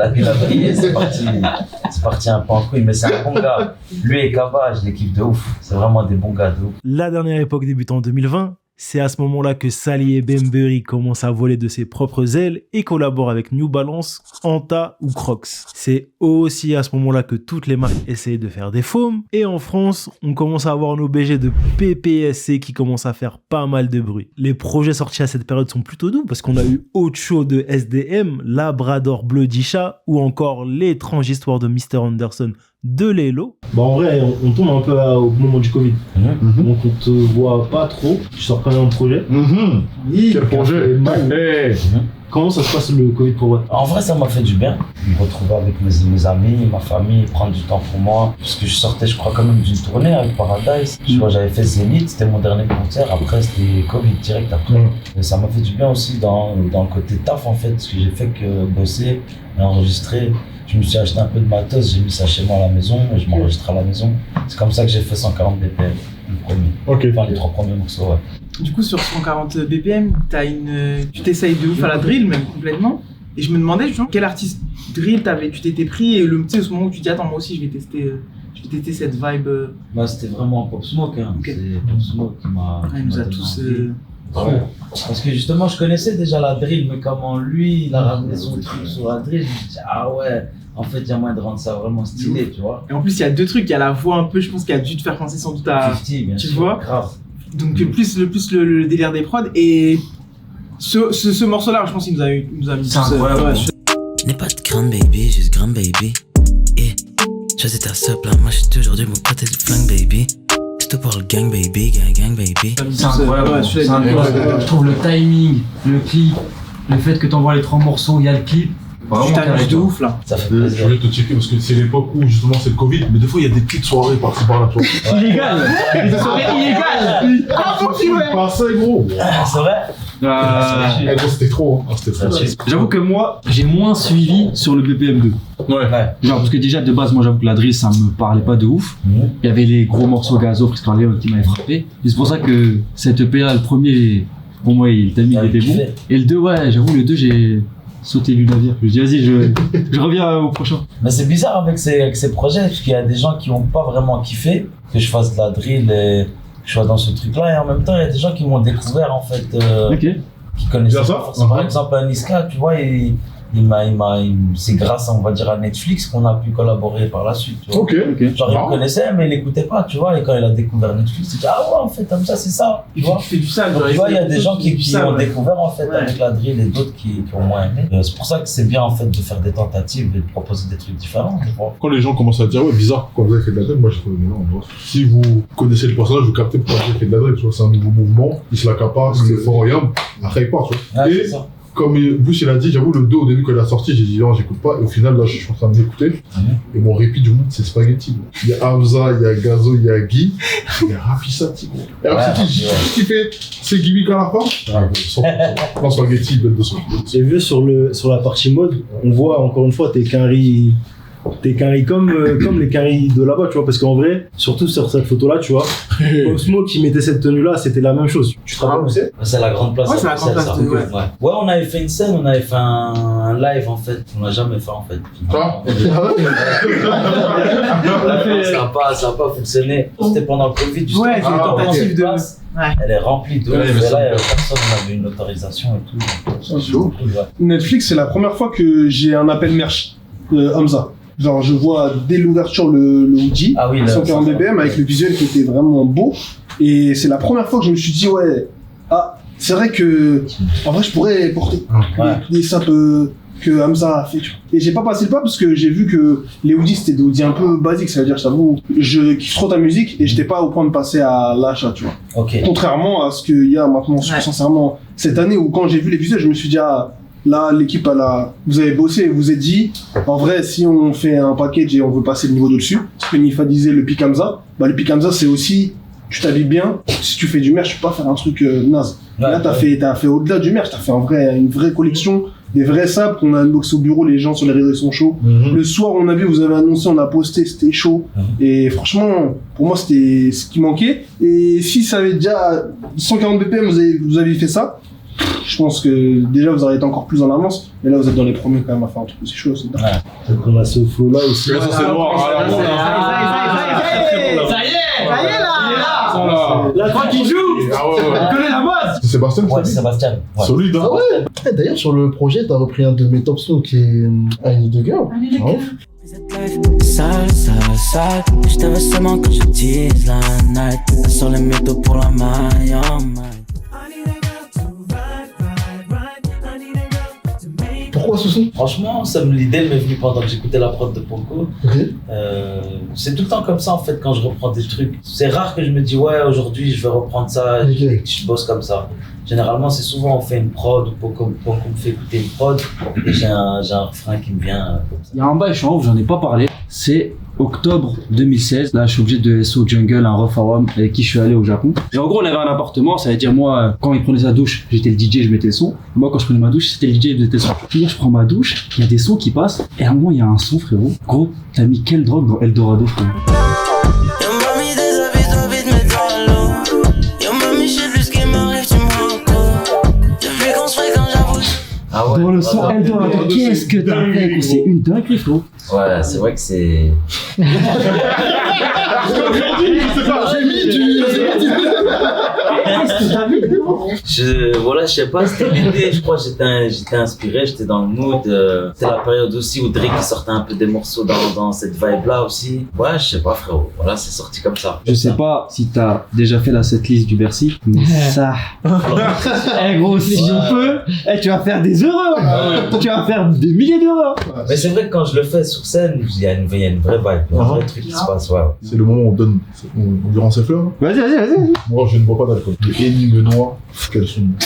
a brillé, c'est parti un peu en couille, mais c'est un bon gars. Lui et Kaba, je les kiffe de ouf. C'est vraiment des bons gars de ouf. La dernière époque débute en 2020. C'est à ce moment-là que Sally et Bembury commencent à voler de ses propres ailes et collaborent avec New Balance, Anta ou Crocs. C'est aussi à ce moment-là que toutes les marques essayent de faire des foams. Et en France, on commence à avoir nos BG de PPSC qui commencent à faire pas mal de bruit. Les projets sortis à cette période sont plutôt doux parce qu'on a eu Ocho de SDM, Labrador Bleu d'Isha ou encore L'étrange histoire de Mr. Anderson de Lelo. Bah en vrai, on tombe un peu au moment du Covid. Donc on te voit pas trop. Tu sors quand même un projet. Oui, quel projet? Comment ça se passe le Covid pour toi? En vrai, ça m'a fait du bien. Me retrouver avec mes amis, ma famille, prendre du temps pour moi. Parce que je sortais, je crois, quand même d'une tournée avec Paradise. Je crois que j'avais fait Zénith, c'était mon dernier concert. Après, c'était Covid direct après. Et ça m'a fait du bien aussi dans le côté taf en fait. Parce que j'ai fait que bosser et enregistrer. Je me suis acheté un peu de matos, j'ai mis ça chez moi à la maison et je m'enregistre à la maison. C'est comme ça que j'ai fait 140 BPM, le premier. Enfin, les 3 premiers morceaux, ouais. Du coup, sur 140 BPM, tu t'essayes de ouf à la drill, même complètement. Et je me demandais, justement, quel artiste drill tu t'étais pris et tu sais, au moment où tu dis, attends, moi aussi, je vais tester cette vibe. Bah, c'était vraiment Pop Smoke, hein. Okay. C'est Pop Smoke qui m'a. Il nous a tous. Ouais. Parce que justement, je connaissais déjà la drill, mais comment lui, il a ramené son truc sur la drill, je me dis, ah ouais, en fait, il y a moyen de rendre ça vraiment stylé, tu vois. Et en plus, il y a 2 trucs, il y a la voix un peu, je pense, qui a dû te faire penser sans doute à. 50, bien tu sûr, vois grave. Donc, le délire des prods, et ce morceau-là, je pense qu'il nous a mis ça. Je n'ai pas de grande baby, juste grand baby. Yeah. Choisis ta sup, là, moi, je suis toujours de mon côté du flingue, baby. Je te parle gang baby, gang baby. C'est incroyable, je trouve le timing, le clip, le fait que t'envoies les 3 morceaux, il y a le clip. Tu t'amuses de ouf là. Ça fait plaisir. Je voulais te checker parce que c'est l'époque où justement c'est le Covid, mais des fois il y a des petites soirées par-ci par-là. Illégales. Des soirées illégales. Ah bon, tu vois. Pas ça gros. C'est vrai. C'était trop. C'était trop. J'avoue que moi, j'ai moins suivi sur le BPM2. Ouais. Genre parce que déjà de base, moi j'avoue que la drill ça me parlait pas de ouf. Il y avait les gros morceaux Gazo, Frisk Léon qui m'avaient frappé. Et c'est pour ça que cette EP là, le premier, pour moi il était bon. Et le 2, ouais, j'avoue le 2 j'ai sauté du navire. Je dis vas-y, je reviens au prochain. Mais c'est bizarre avec ces projets, parce qu'il y a des gens qui n'ont pas vraiment kiffé que je fasse de la drill et je sois dans ce truc-là. Et en même temps, il y a des gens qui m'ont découvert, en fait, qui connaissaient Bien ça. pas forcément. Par exemple, Niska, tu vois, c'est grâce, on va dire, à Netflix qu'on a pu collaborer par la suite. Tu vois. Ok. Genre, il me connaissait, mais il n'écoutait pas, tu vois. Et quand il a découvert Netflix, il dit, ah ouais, en fait, comme ça, c'est ça. Tu vois, tu fais du sale. donc, tu vois, il y a des gens qui ont découvert, en fait, avec la drill et d'autres qui ont moins aimé. C'est pour ça que c'est bien, en fait, de faire des tentatives et de proposer des trucs différents. Tu vois. Quand les gens commencent à dire, ouais, bizarre, pourquoi vous avez fait de la drill, moi je trouve, mais non, tu vois. Si vous connaissez le personnage, vous captez pourquoi vous avez fait de la drill, tu vois. C'est un nouveau mouvement, il se l'accapare, c'est fort, regarde, après il part, tu vois. Ouais, Et c'est ça. comme Bush il a dit, j'avoue, le 2 au début quand il a sorti, j'ai dit non, j'écoute pas. Et au final, là, je suis en train de l'écouter. Et mon répit du monde, c'est Spaghetti. Il y a Hamza, il y a Gazo, il y a Guy, il y a Rafisati. Et Rafisati, ce qu'il fait, c'est gimmicks à la fin. 100%. Non, Spaghetti, belle de son. J'ai vu sur la partie mode, on voit encore une fois tes carrés comme les carrés de là-bas, tu vois, parce qu'en vrai, surtout sur cette photo-là, tu vois, Osmo qui mettait cette tenue-là, c'était la même chose. Tu te rappelles où c'est? C'est la grande place. Ouais, c'est la grande place. Ouais, on avait fait une scène, on avait fait un live en fait. On l'a jamais fait en fait. Ça a pas fonctionné. C'était pendant le Covid. Justement. Ouais, c'est une tentative de. Elle est remplie de. Ouais, et là, personne n'avait une autorisation et tout. C'est chaud. Netflix, c'est la première fois que j'ai un appel merch Hamza. Genre, je vois dès l'ouverture le hoodie, 140 BPM avec le visuel qui était vraiment beau. Et c'est la première fois que je me suis dit, ouais, c'est vrai que, en vrai, je pourrais porter des sapes que Hamza a fait. Et j'ai pas passé le pas parce que j'ai vu que les hoodies, c'était des hoodies un peu basiques. Ça veut dire, je t'avoue, je kiffe trop ta musique et j'étais pas au point de passer à l'achat, tu vois. Okay. Contrairement à ce qu'il y a maintenant, sincèrement, cette année où quand j'ai vu les visuels, je me suis dit, là, l'équipe, vous avez bossé, vous êtes dit, en vrai, si on fait un package et on veut passer le niveau de-dessus, ce que Nifa disait, le pic Hamza, le pic Hamza, c'est aussi, tu t'habilles bien, si tu fais du merch, tu peux pas faire un truc naze. Là, t'as fait au-delà du merch, t'as fait une vraie collection, des vrais sables qu'on a unboxé au bureau, les gens sur les réseaux sont chauds. Le soir, on a vu, vous avez annoncé, on a posté, c'était chaud. Et franchement, pour moi, c'était ce qui manquait. Et si ça avait déjà 140 BPM, vous avez fait ça, je pense que déjà vous auriez été encore plus en avance, mais là vous êtes dans les premiers quand même à faire un truc aussi chaud, c'est dingue. Donc on a ce flow là aussi. Ça c'est noir. Ça y est là. La croix qui joue. Tu connais la base. C'est Sébastien. Ouais, c'est Sébastien. Solide. Ah ouais. D'ailleurs sur le projet, t'as repris un de mes top sons qui est I Need a Girl. Sale, je te veux seulement quand je tease la night. Sur les métaux pour la maille, Pourquoi ce son? Franchement, l'idée m'est venue pendant que j'écoutais la prod de Poco. C'est tout le temps comme ça en fait quand je reprends des trucs. C'est rare que je me dis ouais aujourd'hui je vais reprendre ça, je bosse comme ça. Généralement c'est souvent on fait une prod ou Poco me fait écouter une prod et j'ai un refrain qui me vient comme ça. Il y a un bail, je suis en off, j'en ai pas parlé. C'est octobre 2016. Là, je suis obligé de SO Jungle, un ref awam avec qui je suis allé au Japon. Et en gros, on avait un appartement. Ça veut dire, moi, quand il prenait sa douche, j'étais le DJ, je mettais le son. Moi, quand je prenais ma douche, c'était le DJ, je mettais le son. Puis, je prends ma douche, il y a des sons qui passent. Et à un moment, il y a un son, frérot. Gros, t'as mis quelle drogue dans Eldorado, frérot? Ah ouais, dans le son Eldorado, qu'est-ce que t'as fait? C'est une dinguerie, frérot. Ouais, c'est vrai que c'est. Voilà, je sais pas, c'était l'idée, je crois, j'étais inspiré, j'étais dans le mood. C'était la période aussi où Drake sortait un peu des morceaux dans cette vibe-là aussi. Ouais, je sais pas, frérot. Voilà, c'est sorti comme ça. Je sais pas si t'as déjà fait la setlist du Bercy, mais ça. Eh gros, si on peut, tu vas faire des heureux. Tu vas faire des milliers d'euros. Mais c'est vrai que quand je le fais sur scène, il y a une vraie vibe, il y a un vrai truc qui se passe, ouais. C'est le moment où on lui rend ses fleurs. Vas-y. Moi, je ne bois pas d'alcool. Le énigme noir, quels sont. Baby,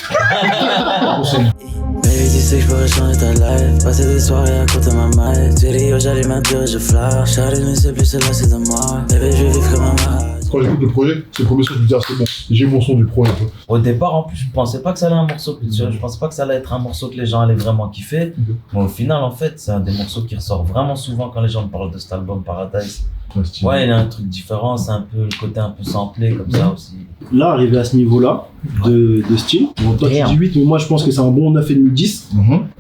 tu sais que je pourrais changer ta life. Passer des soirées à côté de ma maille. Tu dis, oh, j'allume ma pure et je flash. J'arrive, mais c'est plus celle-là, c'est de moi. Baby, je vais vivre comme un malade. Quand j'écoute le projet, c'est le premier son que je me dis, c'est bon, j'ai mon son du projet. Au départ, en plus, je pensais pas que ça allait être un morceau je pensais pas que ça allait être un morceau que les gens allaient vraiment kiffer. Mais au final, en fait, c'est un des morceaux qui ressort vraiment souvent quand les gens me parlent de cet album Paradise. Ouais, il y a un truc différent, c'est un peu le côté un peu samplé comme ça aussi. Là, arrivé à ce niveau-là de style, bon, toi tu dis 8, mais moi je pense que c'est un bon 9,5, 10.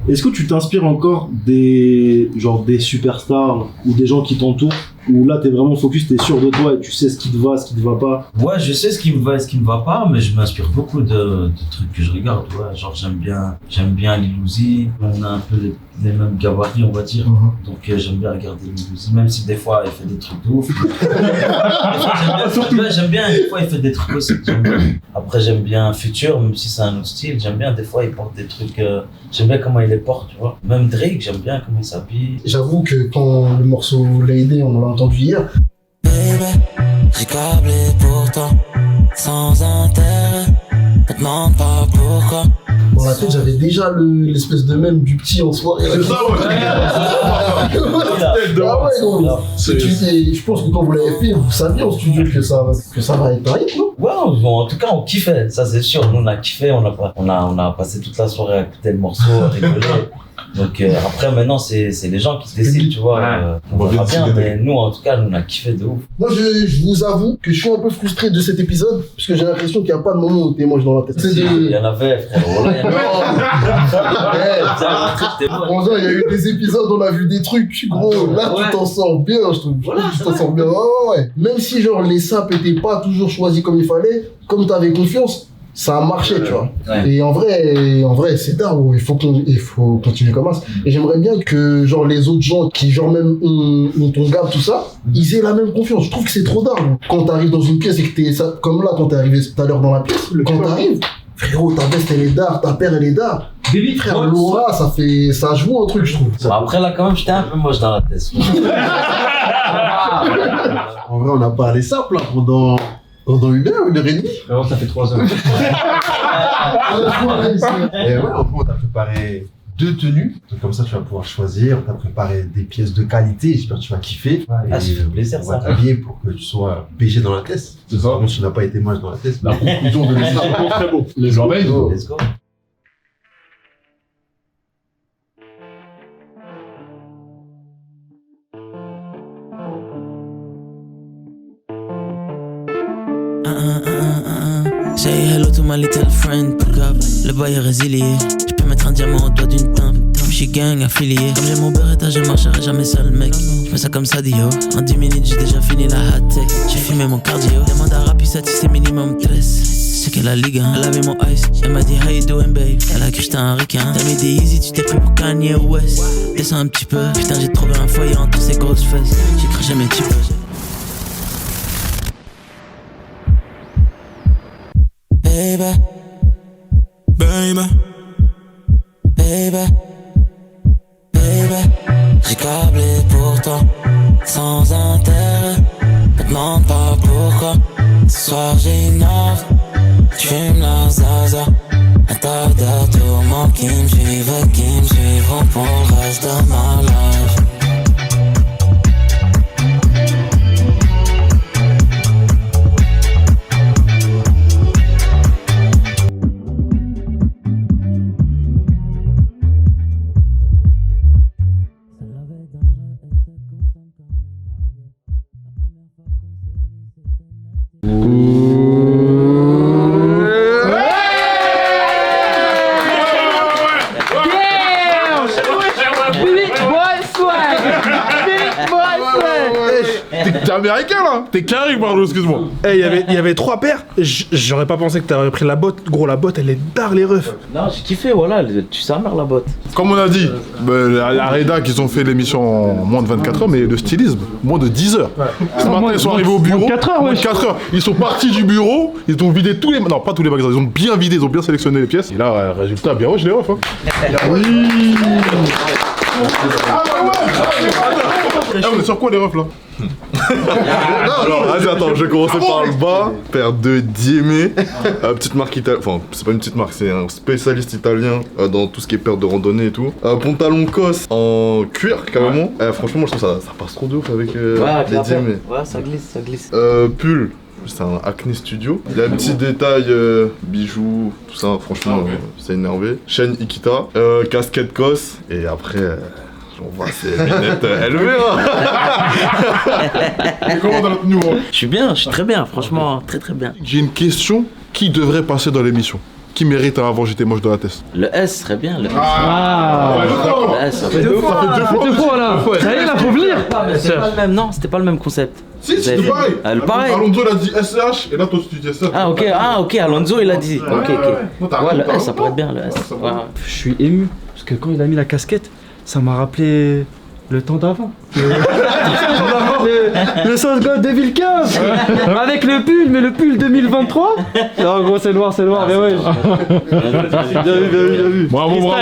Est-ce que tu t'inspires encore des superstars ou des gens qui t'entourent Ou là, t'es vraiment focus, t'es sûr de toi et tu sais ce qui te va, ce qui te va pas? Ouais, je sais ce qui me va et ce qui me va pas, mais je m'inspire beaucoup de trucs que je regarde. Ouais. Genre, j'aime bien Lil Uzi. On a un peu les mêmes gabarits, on va dire. Donc, j'aime bien regarder Lil Uzi, même si des fois, il fait des trucs de ouf. J'aime bien, des fois, il fait des trucs aussi. Après, j'aime bien Future, même si c'est un autre style. J'aime bien, des fois, il porte des trucs. J'aime bien comment il les porte, tu vois. Même Drake, j'aime bien comment il s'habille. J'avoue que quand le morceau Lady, on l'a entendu hier. Baby, j'ai câblé pour toi, sans intérêt. Ne demande pas pourquoi. Dans la tête, j'avais déjà l'espèce de même du petit en soirée. C'est ça, ouais. Je pense que quand vous l'avez fait, vous saviez en studio que ça va être pareil, non? Ouais, en tout cas, on kiffait, ça c'est sûr. Nous, on a kiffé, on a passé toute la soirée à écouter le morceau, à rigoler. Donc après, maintenant, c'est les gens qui décident, tu vois. On verra bien, mais nous, en tout cas, nous, on a kiffé de ouf. Moi, je vous avoue que je suis un peu frustré de cet épisode, parce que j'ai l'impression qu'il n'y a pas de moment où t'es moche dans la tête. Il y en avait, frère. Voilà, il y a eu des épisodes, on a vu des trucs, gros. Là, tu t'en sors bien, je trouve. Tu t'en sors bien. Ouais. Même si, genre, les sapes n'étaient pas toujours choisis comme il fallait, comme t'avais confiance, ça a marché, tu vois. Ouais. Et en vrai, c'est dingue. Il faut continuer comme ça. Et j'aimerais bien que, genre, les autres gens qui, genre, même ont ton gab, tout ça, ils aient la même confiance. Je trouve que c'est trop dingue. Quand t'arrives dans une pièce et que t'es comme là, quand t'es arrivé tout à l'heure dans la pièce, quand t'arrives, frérot, ta veste elle est d'art, ta paire elle est d'art. Baby, frère, l'aura, ça joue un truc, je trouve. Après, là, quand même, j'étais un peu moche dans la tête. En vrai, on a parlé simple, là, pendant 1 heure, 1 heure et demie. Alors, ça fait 3 heures. Et ouais, en gros, on t'a préparé 2 tenues. Donc, comme ça, tu vas pouvoir choisir. On t'a préparé des pièces de qualité. J'espère que tu vas kiffer. Ah, ça fait plaisir, ça. On va t'habiller pour que tu sois BG dans la test. C'est ça. Tu n'as pas été moche dans la test. La conclusion de l'histoire est très beau. Les gens, let's go. Say hello to my little friend, pour grave, le boy est résilié. Je peux mettre un diamant au doigt d'une teinte. J'suis gang affilié. Comme j'ai mon Beretta, je marcherai jamais seul, mec. J'fais ça comme ça, Dio. En 10 minutes, j'ai déjà fini la hâte. J'ai fumé mon cardio. Demande à Rapissat si c'est minimum 13. C'est que la ligue, hein. Elle avait mon ice. Elle m'a dit, how you doing, babe? Elle a cru j'étais un requin. T'as mis des easy, tu t'es pris pour Kanye West. Descends un petit peu. Putain, j'ai trouvé un foyer entre ces grosses fesses. J'ai craché mes types. Baby, baby, baby, baby, j'ai câblé pour toi, sans intérêt. Me demande pas pourquoi. Ce soir j'innove, tu fumes la zaza. Un tas de tourments qui me suivront pour le reste de ma life. T'es américain là? T'es carré, pardon, excuse-moi. Il y avait 3 paires. J'aurais pas pensé que t'aurais pris la botte. Gros, la botte elle est d'art, les refs. Non, j'ai kiffé, voilà, tu sais la botte. Comme on a dit, la Reda qu'ils ont fait l'émission en moins de 24 heures, mais le stylisme, moins de 10 heures. Ce matin, ils sont arrivés au bureau. 4 heures, ouais. 4 heures. Ils sont partis du bureau, ils ont vidé tous les. Non, pas tous les magasins, ils ont bien vidé, ils ont bien sélectionné les pièces. Et là, résultat, bien wesh les refs. Hein. Oui. On est sur quoi les refs là? Alors, vas-y, attends, je vais commencer par le bas. Paire de Diemé, petite marque italienne. Enfin, c'est pas une petite marque, c'est un spécialiste italien dans tout ce qui est paire de randonnée et tout. Pantalon Cos en cuir, carrément. Franchement, moi je trouve ça passe trop de ouf avec les Diemé. Ouais, ça glisse. Pull. C'est un Acne Studio. Il y a un petit détail bijoux, tout ça, franchement, c'est énervé. Chaîne Ikita, casquette Cos, et après. On voit ces lunettes élevées. Et comment dans notre nouveau? Je suis bien, je suis très bien, franchement, très bien. J'ai une question, qui devrait passer dans l'émission? qui mérite un avant j'étais moche de la test? Le S serait bien, le S. Ah, Le S, ça fait deux fois. Deux fois là. Ça y est, là, faut venir. C'était pas le même, non, c'était pas le même concept. Si, c'était pareil. Pareil. Alonso il a dit SCH et là toi tu dis SCH. Ah ok, Alonso il a dit. Ok. Ouais, le S, ça pourrait être bien, le S. Ouais. Je suis ému parce que quand il a mis la casquette, ça m'a rappelé le temps d'avant. Le South God 2015 avec le pull, mais le pull 2023. Non, gros, c'est noir, mais ouais. Bien vu. Bravo.